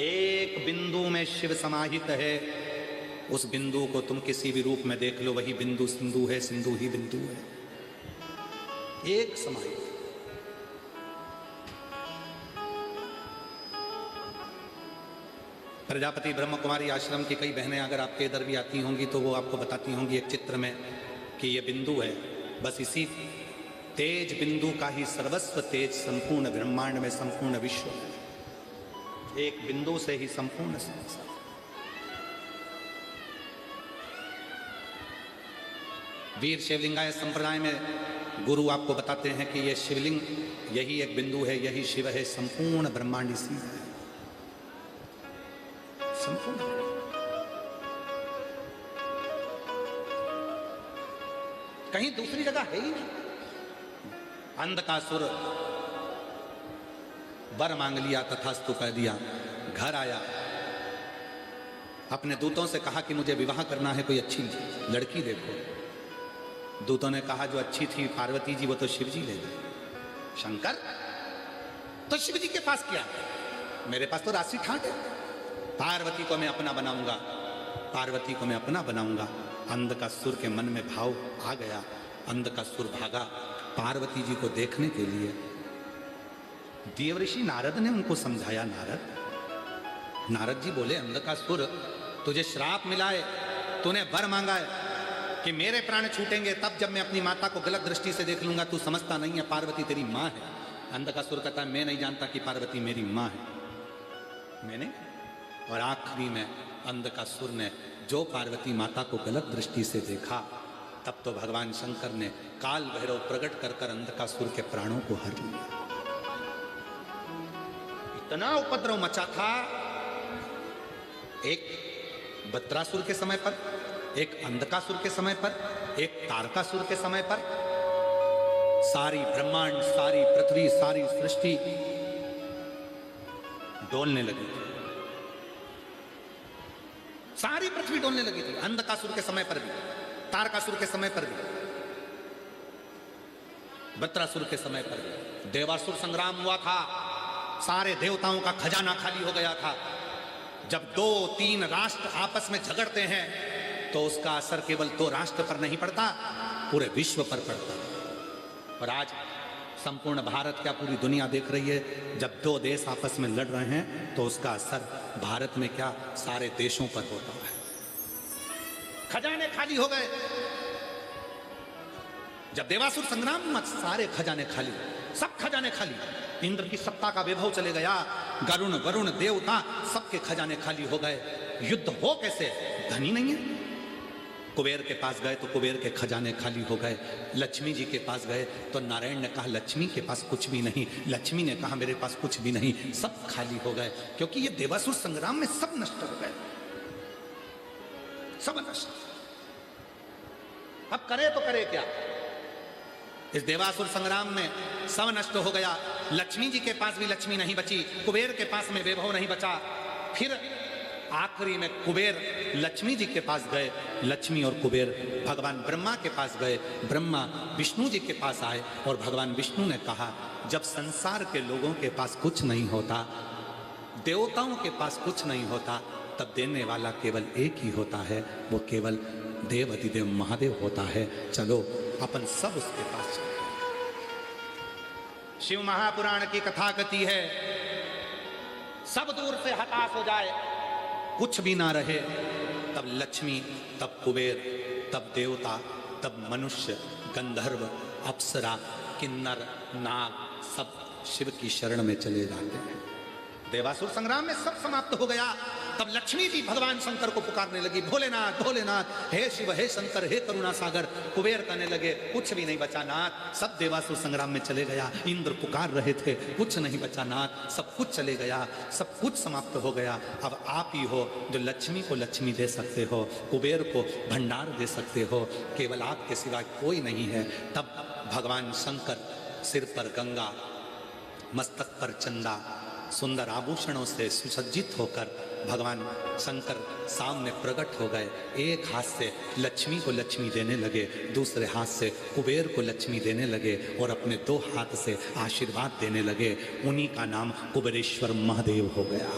एक बिंदु में शिव समाहित है, उस बिंदु को तुम किसी भी रूप में देख लो, वही बिंदु सिंधु है, सिंधु ही बिंदु है, एक समाहित। प्रजापति ब्रह्म कुमारी आश्रम की कई बहनें अगर आपके इधर भी आती होंगी तो वो आपको बताती होंगी एक चित्र में कि ये बिंदु है, बस इसी तेज बिंदु का ही सर्वस्व तेज संपूर्ण ब्रह्मांड में संपूर्ण विश्व है। एक बिंदु से ही संपूर्ण संसार। वीर शिवलिंगाय संप्रदाय में गुरु आपको बताते हैं कि यह शिवलिंग यही एक बिंदु है, यही शिव है, संपूर्ण ब्रह्मांड इसी है, संपूर्ण। कहीं दूसरी जगह है ही नहीं। अंधकासुर वर मांग लिया, तथास्तु कह दिया, घर आया, अपने दूतों से कहा कि मुझे विवाह करना है, कोई अच्छी लड़की देखो। दूतों ने कहा जो अच्छी थी पार्वती जी वो तो शिव जी ले गए। शंकर तो शिव जी के पास क्या, मेरे पास तो राशि ठाट है, पार्वती को मैं अपना बनाऊंगा, पार्वती को मैं अपना बनाऊंगा। अंधकासुर के मन में भाव आ गया, अंधकासुर भागा पार्वती जी को देखने के लिए। देवऋषि नारद ने उनको समझाया। नारद जी बोले, अंधकासुर तुझे श्राप मिला है, तूने वर मांगा है कि मेरे प्राण छूटेंगे तब जब मैं अपनी माता को गलत दृष्टि से देख लूंगा। तू समझता नहीं है, पार्वती तेरी माँ है। अंधकासुर कहता है, मैं नहीं जानता कि पार्वती मेरी माँ है, मैंने। और आखिरी में अंधकासुर ने जो पार्वती माता को गलत दृष्टि से देखा, तब तो भगवान शंकर ने काल भैरव प्रकट कर कर अंधकासुर के प्राणों को हर लिया। इतना उपद्रव मचा था, एक बद्रासुर के समय पर, एक अंधकासुर के समय पर, एक तारकासुर के समय पर। सारी ब्रह्मांड, सारी पृथ्वी, सारी सृष्टि डोलने लगी थी, सारी पृथ्वी डोलने लगी थी। अंधकासुर के समय पर भी, तारकासुर के समय पर भी, बद्रासुर के समय पर भी। देवासुर संग्राम हुआ था, सारे देवताओं का खजाना खाली हो गया था। जब 2-3 राष्ट्र आपस में झगड़ते हैं तो उसका असर केवल 2 राष्ट्र पर नहीं पड़ता, पूरे विश्व पर पड़ता है। और आज संपूर्ण भारत, क्या पूरी दुनिया देख रही है। जब 2 देश आपस में लड़ रहे हैं तो उसका असर भारत में क्या, सारे देशों पर होता है। खजाने खाली हो गए। जब देवासुर संग्राम में सारे खजाने खाली, सब खजाने खाली। इंद्र की सत्ता का वैभव चले गया, गरुण वरुण देवता सबके खजाने खाली हो गए। युद्ध हो कैसे, धनी नहीं है। कुबेर के पास गए तो कुबेर के खजाने खाली हो गए। लक्ष्मी जी के पास गए तो नारायण ने कहा लक्ष्मी के पास कुछ भी नहीं। लक्ष्मी ने कहा मेरे पास कुछ भी नहीं, सब खाली हो गए। क्योंकि ये देवासुर संग्राम में सब नष्ट हो गए, सब नष्ट। अब करे तो करे क्या। इस देवासुर संग्राम में सब नष्ट हो गया। लक्ष्मी जी के पास भी लक्ष्मी नहीं बची, कुबेर के पास में वैभव नहीं बचा। फिर आखिरी में कुबेर लक्ष्मी जी के पास गए, लक्ष्मी और कुबेर भगवान ब्रह्मा के पास गए। ब्रह्मा विष्णु जी के पास आए और भगवान विष्णु ने कहा जब संसार के लोगों के पास कुछ नहीं होता, देवताओं के पास कुछ नहीं होता, तब देने वाला केवल एक ही होता है, वो केवल देव अधिदेव महादेव होता है। चलो अपन सब उसके पास चलते हैं। शिव महापुराण की कथा कहती है सब दूर से हताश हो जाए, कुछ भी ना रहे, तब लक्ष्मी, तब कुबेर, तब देवता, तब मनुष्य, गंधर्व, अप्सरा, किन्नर, नाग सब शिव की शरण में चले जाते हैं। देवासुर संग्राम में सब समाप्त हो गया। तब लक्ष्मी जी भगवान शंकर को पुकारने लगी, भोलेनाथ भोलेनाथ, हे शिव हे शंकर हे करुणा सागर। कुबेर कहने लगे कुछ भी नहीं बचा नाथ, सब देवासुर संग्राम में चले गया। इंद्र पुकार रहे थे, कुछ नहीं बचा नाथ, सब कुछ चले गया, सब कुछ समाप्त हो गया। अब आप ही हो जो लक्ष्मी को लक्ष्मी दे सकते हो, कुबेर को भंडार दे सकते हो, केवल आपके सिवा कोई नहीं है। तब भगवान शंकर सिर पर गंगा, मस्तक पर चंदा, सुंदर आभूषणों से सुसज्जित होकर भगवान शंकर सामने प्रकट हो गए। एक हाथ से लक्ष्मी को लक्ष्मी देने लगे, दूसरे हाथ से कुबेर को लक्ष्मी देने लगे और अपने 2 हाथ से आशीर्वाद देने लगे। उन्हीं का नाम कुबेरेश्वर महादेव हो गया।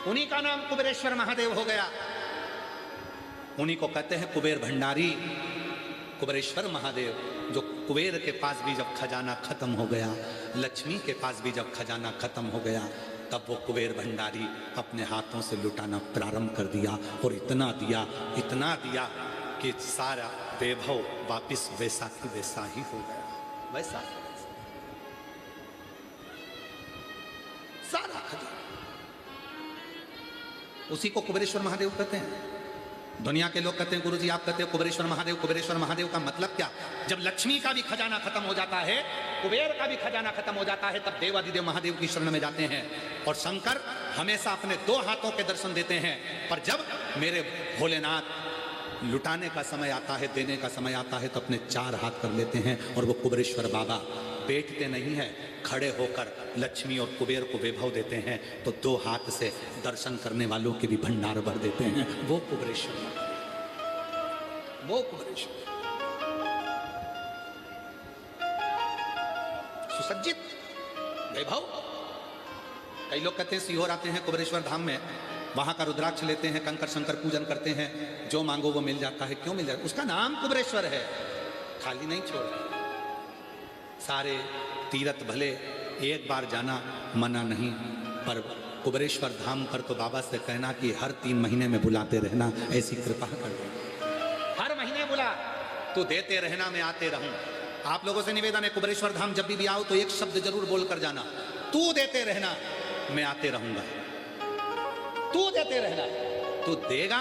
उन्हीं का नाम कुबेरेश्वर महादेव हो गया। उन्हीं को कहते हैं कुबेर भंडारी, कुबेरेश्वर महादेव। जो कुबेर के पास भी जब खजाना खत्म हो गया, लक्ष्मी के पास भी जब खजाना खत्म हो गया, तब वो कुबेर भंडारी अपने हाथों से लुटाना प्रारंभ कर दिया। और इतना दिया कि सारा वैभव वापिस वैसा की वैसा ही हो गया। वैसा सारा खजाना, उसी को कुबेरेश्वर महादेव कहते हैं। दुनिया के लोग कहते हैं गुरुजी आप कहते हैं कुबेरेश्वर महादेव, कुबेरेश्वर महादेव का मतलब क्या। जब लक्ष्मी का भी खजाना खत्म हो जाता है, कुबेर का भी खजाना खत्म हो जाता है, तब देवादिदेव महादेव की शरण में जाते हैं। और शंकर हमेशा अपने 2 हाथों के दर्शन देते हैं। पर जब मेरे भोलेनाथ लुटाने का समय आता है, देने का समय आता है, तो अपने 4 हाथ कर लेते हैं। और वो कुबेरेश्वर बाबा बैठते नहीं है, खड़े होकर लक्ष्मी और कुबेर को वैभव देते हैं। तो 2 हाथ से दर्शन करने वालों के भी भंडार भर देते हैं। वो कुबेरेश्वर, वो कुबेरेश्वर सुसज्जित वैभव। कई लोग कहते हैं सीहोर आते हैं कुबेरेश्वर धाम में, वहां का रुद्राक्ष लेते हैं, कंकर शंकर पूजन करते हैं, जो मांगो वो मिल जाता है। क्यों मिल जाता है? उसका नाम कुबेरेश्वर है, खाली नहीं छोड़ा। सारे तीर्थ भले एक बार जाना मना नहीं, पर कुबेरेश्वर धाम पर तो बाबा से कहना कि हर 3 महीने में बुलाते रहना, ऐसी कृपा कर दो। हर महीने बुला, तो देते रहना, मैं आते रहूं। आप लोगों से निवेदन है, कुबेरेश्वर धाम जब भी आओ तो एक शब्द जरूर बोलकर जाना, तू देते रहना, मैं आते रहूंगा। तू देते रहना, तू देगा,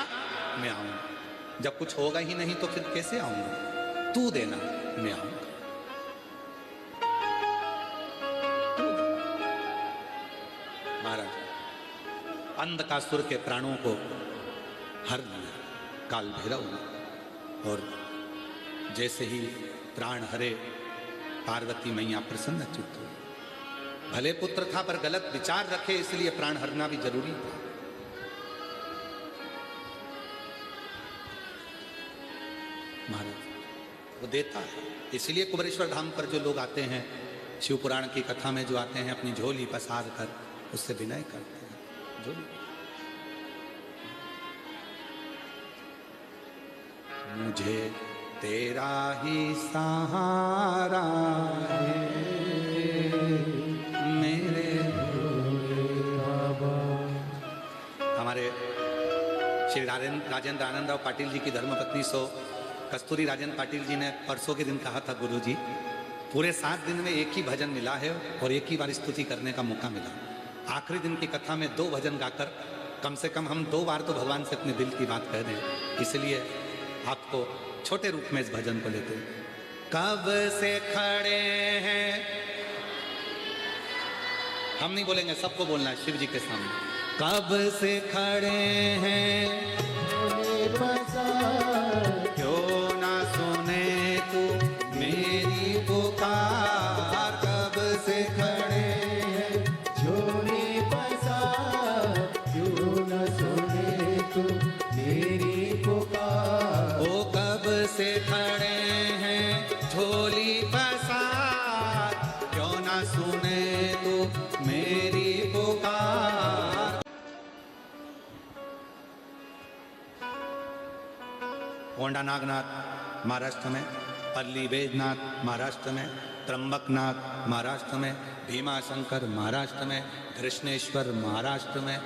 मैं आऊंगा। जब कुछ होगा ही नहीं तो फिर कैसे आऊंगा? तू देना, मैं आऊंगा। महाराज अंधकासुर के प्राणों को हर लिया काल भैरव ने, और जैसे ही प्राण हरे पार्वती मैया प्रसन्न चित्त हुई। भले पुत्र था पर गलत विचार रखे, इसलिए प्राण हरना भी जरूरी था। महाराज वो देता है, इसलिए कुबेरेश्वर धाम पर जो लोग आते हैं, शिव पुराण की कथा में जो आते हैं, अपनी झोली पसार कर उससे विनय करते हैं। झोली मुझे तेरा ही सहारा है मेरे बाबा। हमारे श्री राजेंद्र आनंदराव पाटिल जी की धर्मपत्नी कस्तूरी राजेंद्र पाटिल जी ने परसों के दिन कहा था, गुरु जी पूरे 7 दिन में एक ही भजन मिला है और एक ही बार स्तुति करने का मौका मिला। आखिरी दिन की कथा में 2 भजन गाकर कम से कम हम 2 बार तो भगवान से अपने दिल की बात कह दें। इसलिए आपको छोटे रूप में इस भजन को लेते हैं। कब से खड़े हैं, हम नहीं बोलेंगे, सबको बोलना है शिव जी के सामने। कब से खड़े हैं, क्यों ना सुने तू मेरी पुकार। कब से खड़े हैं, झोली पसार, क्यों न सुने तू मेरी पुकार। ओ कब से खड़े हैं, झोली पसार, क्यों ना सुने तू मेरी पुकार। ओंडा नागनाथ महाराष्ट्र में, पल्ली बैजनाथ महाराष्ट्र में, त्र्यंबकनाथ महाराष्ट्र में, भीमा शंकर महाराष्ट्र में, कृष्णेश्वर महाराष्ट्र में।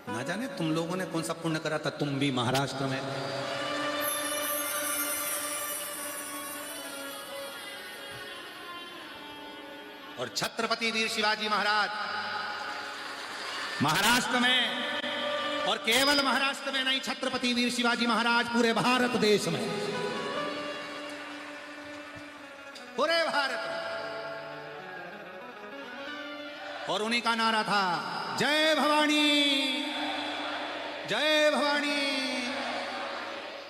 ना जाने तुम लोगों ने कौन सा पुण्य करा था, तुम भी महाराष्ट्र में। और छत्रपति वीर शिवाजी महाराज महाराष्ट्र में, और केवल महाराष्ट्र में नहीं, छत्रपति वीर शिवाजी महाराज पूरे भारत देश में, पूरे भारत में। और उन्हीं का नारा था, जय भवानी, जय भवानी।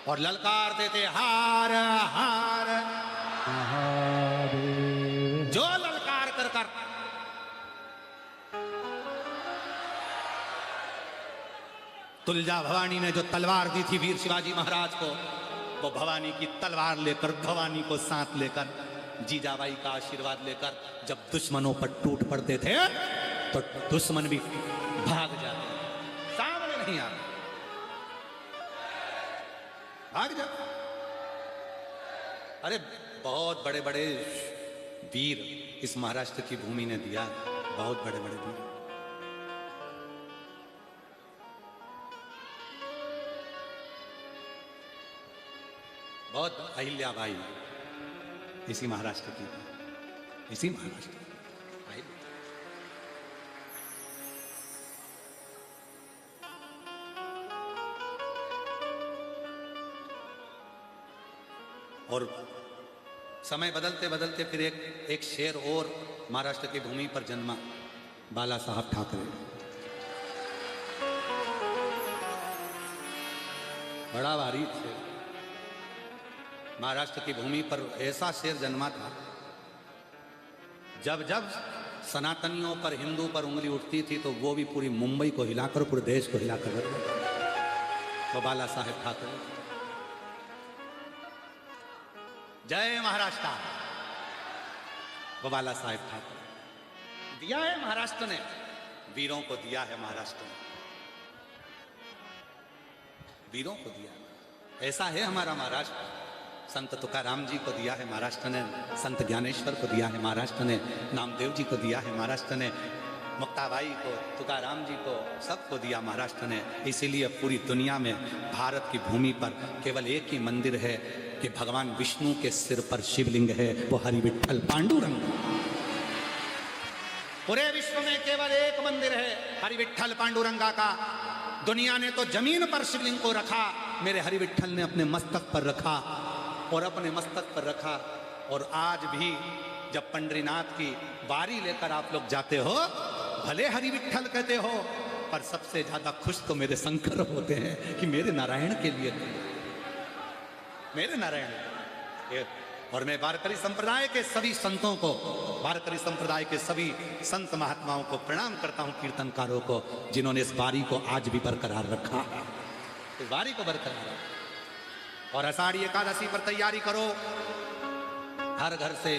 और ललकारते थे, हार हार महादेव। जो ललकार कर कर तुलजा भवानी ने जो तलवार दी थी वीर शिवाजी महाराज को, वो भवानी की तलवार लेकर, भवानी को साथ लेकर, जीजाबाई का आशीर्वाद लेकर जब दुश्मनों पर टूट पड़ते थे तो दुश्मन भी भाग जाते, सामने नहीं आते, भाग जाते। अरे बहुत बड़े बड़े वीर इस महाराष्ट्र की भूमि ने दिया, बहुत बड़े बड़े वीर। बहुत अहिल्याबाई इसी महाराष्ट्र की, इसी महाराष्ट्र की अहिल्या। और समय बदलते बदलते फिर एक शेर और महाराष्ट्र की भूमि पर जन्मा, बाला साहब ठाकरे। बड़ा भारी शेर, महाराष्ट्र की भूमि पर ऐसा शेर जन्मा था, जब जब सनातनियों पर, हिंदू पर उंगली उठती थी तो वो भी पूरी मुंबई को हिलाकर, पूरे देश को हिलाकर रख देता। वो बाला साहेब ठाकरे। जय महाराष्ट्र, वो बाला साहेब ठाकरे। दिया है महाराष्ट्र ने, वीरों को दिया है महाराष्ट्र ने, वीरों को दिया है। ऐसा है हमारा महाराष्ट्र। संत तुकाराम जी को दिया है महाराष्ट्र ने, संत ज्ञानेश्वर को दिया है महाराष्ट्र ने, नामदेव जी को दिया है महाराष्ट्र ने, मुक्ताबाई को, तुकाराम जी को, सबको दिया महाराष्ट्र ने। इसीलिए पूरी दुनिया में भारत की भूमि पर केवल एक ही मंदिर है कि भगवान विष्णु के सिर पर शिवलिंग है, वो हरि विठ्ठल पांडुरंग। पूरे विश्व में केवल एक मंदिर है हरि विठ्ठल पांडुरंगा का। दुनिया ने तो जमीन पर शिवलिंग को रखा, मेरे हरि विठ्ठल ने अपने मस्तक पर रखा और अपने मस्तक पर रखा। और आज भी जब पंडरीनाथ की बारी लेकर आप लोग जाते हो, भले हरि विठ्ठल कहते हो, पर सबसे ज्यादा खुश तो मेरे शंकर होते हैं कि मेरे नारायण के लिए, मेरे नारायण। और मैं वारकरी संप्रदाय के सभी संतों को, वारकरी संप्रदाय के सभी संत महात्माओं को प्रणाम करता हूं, कीर्तनकारों को, जिन्होंने इस बारी को आज भी बरकरार रखा है, इस बारी को बरकरार रखा। और आषाढ़ी एकादशी पर तैयारी करो, हर घर से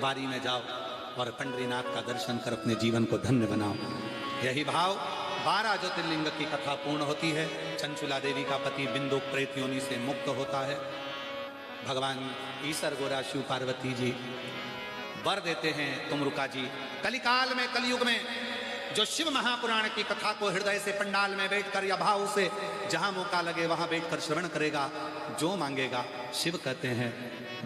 बारी में जाओ और पंडरीनाथ का दर्शन कर अपने जीवन को धन्य बनाओ। यही भाव 12 ज्योतिर्लिंग की कथा पूर्ण होती है। चंचुला देवी का पति बिंदु प्रेत योनि से मुक्त होता है। भगवान ईश्वर गोरा शिव पार्वती जी वर देते हैं, तुमरुका जी कलिकाल में, कलयुग में जो शिव महापुराण की कथा को हृदय से पंडाल में बैठकर या भाव से जहां मौका लगे वहां बैठकर श्रवण करेगा, जो मांगेगा शिव कहते हैं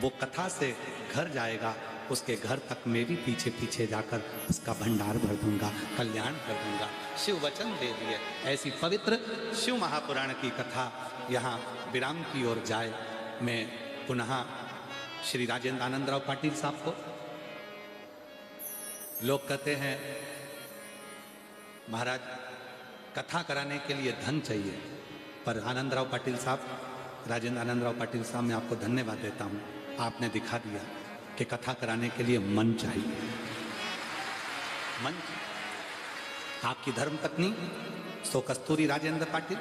वो कथा से घर जाएगा, उसके घर तक मैं भी पीछे पीछे जाकर उसका भंडार भर दूंगा, कल्याण कर दूंगा। शिव वचन दे दिए। ऐसी पवित्र शिव महापुराण की कथा यहाँ विराम की ओर जाए। मैं पुनः श्री राजेंद्र आनंदराव पाटिल साहब को, लोग कहते हैं महाराज कथा कराने के लिए धन चाहिए, पर आनंदराव पाटिल साहब, राजेंद्र आनंदराव पाटिल साहब, मैं आपको धन्यवाद देता हूं। आपने दिखा दिया कि कथा कराने के लिए मन चाहिए, मन। आपकी धर्मपत्नी सो कस्तूरी राजेंद्र पाटिल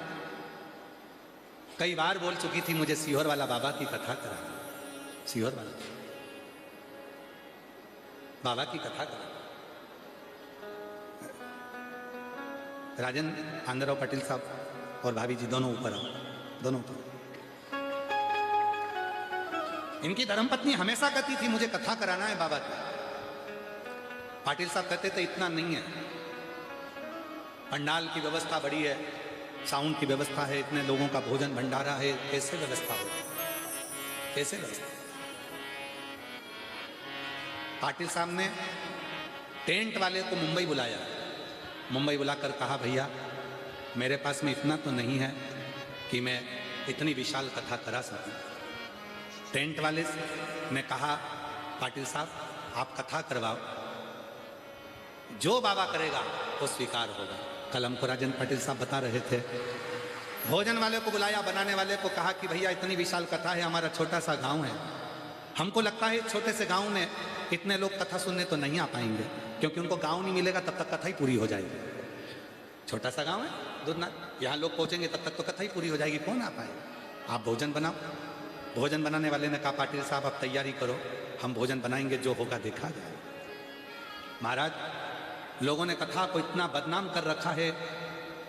कई बार बोल चुकी थी मुझे सीहोर वाला बाबा की कथा करा, सीहोर वाला बाबा की कथा करा। राजेंद्र आनंदराव पाटिल साहब और भाभी जी दोनों ऊपर आओ, दोनों ऊपर। इनकी धर्मपत्नी हमेशा कहती थी मुझे कथा कराना है बाबा की। पाटिल साहब कहते थे इतना नहीं है, पंडाल की व्यवस्था बड़ी है, साउंड की व्यवस्था है, इतने लोगों का भोजन भंडारा है, कैसे व्यवस्था हो, कैसे व्यवस्था। पाटिल साहब ने टेंट वाले को मुंबई बुलाया, मुंबई बुलाकर कहा भैया मेरे पास में इतना तो नहीं है कि मैं इतनी विशाल कथा करा सकूं। टेंट वाले ने कहा पाटिल साहब आप कथा करवाओ, जो बाबा करेगा वो स्वीकार होगा। कल हमको राजेंद्र पाटिल साहब बता रहे थे, भोजन वाले को बुलाया, बनाने वाले को कहा कि भैया इतनी विशाल कथा है, हमारा छोटा सा गांव है, हमको लगता है छोटे से गांव में इतने लोग कथा सुनने तो नहीं आ पाएंगे, क्योंकि उनको गांव नहीं मिलेगा तब तक कथा ही पूरी हो जाएगी। छोटा सा गांव है दूधनाथ, यहाँ लोग पहुंचेंगे तब तक तो कथा ही पूरी हो जाएगी, कौन आ पाएगा। आप भोजन बनाओ। भोजन बनाने वाले ने कहा पाटिल साहब आप तैयारी करो, हम भोजन बनाएंगे, जो होगा देखा जाए। महाराज लोगों ने कथा को इतना बदनाम कर रखा है,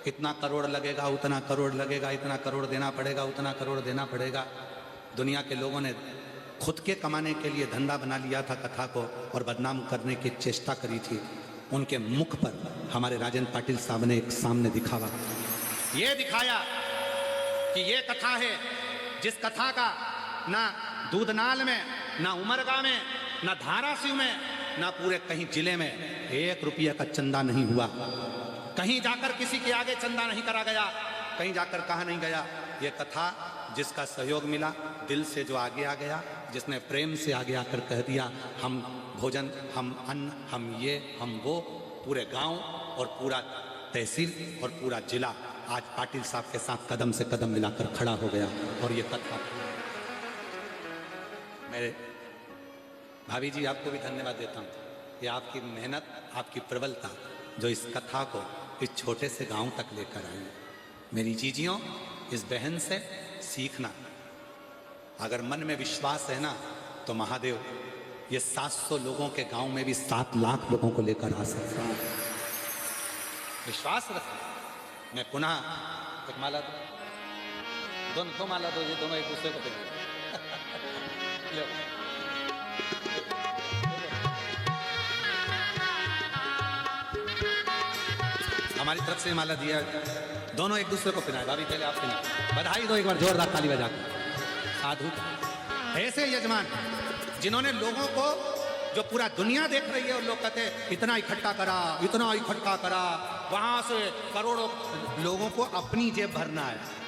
इतना करोड़ लगेगा, उतना करोड़ लगेगा, इतना करोड़ देना पड़ेगा, उतना करोड़ देना पड़ेगा। दुनिया के लोगों ने खुद के कमाने के लिए धंधा बना लिया था कथा को और बदनाम करने की चेष्टा करी थी। उनके मुख पर हमारे राजेंद्र पाटिल साहब ने एक सामने दिखावा, ये दिखाया कि ये कथा है जिस कथा का ना दूधनाल में, ना उमरगा में, ना धाराशिव में, ना पूरे कहीं जिले में 1 रुपये का चंदा नहीं हुआ। कहीं जाकर किसी के आगे चंदा नहीं करा गया, कहीं जाकर कहा नहीं गया। ये कथा जिसका सहयोग मिला, दिल से जो आगे आ गया, जिसने प्रेम से आगे आकर कह दिया हम भोजन, हम अन्न, हम ये, हम वो, पूरे गांव और पूरा तहसील और पूरा जिला आज पाटिल साहब के साथ कदम से कदम मिलाकर खड़ा हो गया। और ये कथा, मेरे भाभी जी आपको भी धन्यवाद देता हूँ, ये आपकी मेहनत, आपकी प्रबलता जो इस कथा को इस छोटे से गांव तक लेकर आई। मेरी जीजियों, इस बहन से सीखना, अगर मन में विश्वास है ना तो महादेव ये 700 लोगों के गांव में भी 7 लाख लोगों को लेकर आ सकता है। विश्वास रखो। मैं पुनः एक माला दो, दोनों दो माला दो, ये दोनों एक दूसरे को देंगे। लो। हमारी तरफ से माला दिया, दोनों एक दूसरे को पिनाए। भाभी पहले आप पिनाए, बधाई दो एक बार जोरदार ताली बजा के। साधु ऐसे यजमान जिन्होंने लोगों को, जो पूरा दुनिया देख रही है और लोग कहते हैं इतना इकट्ठा करा, इतना इकट्ठा करा, वहां से करोड़ों लोगों को अपनी जेब भरना है।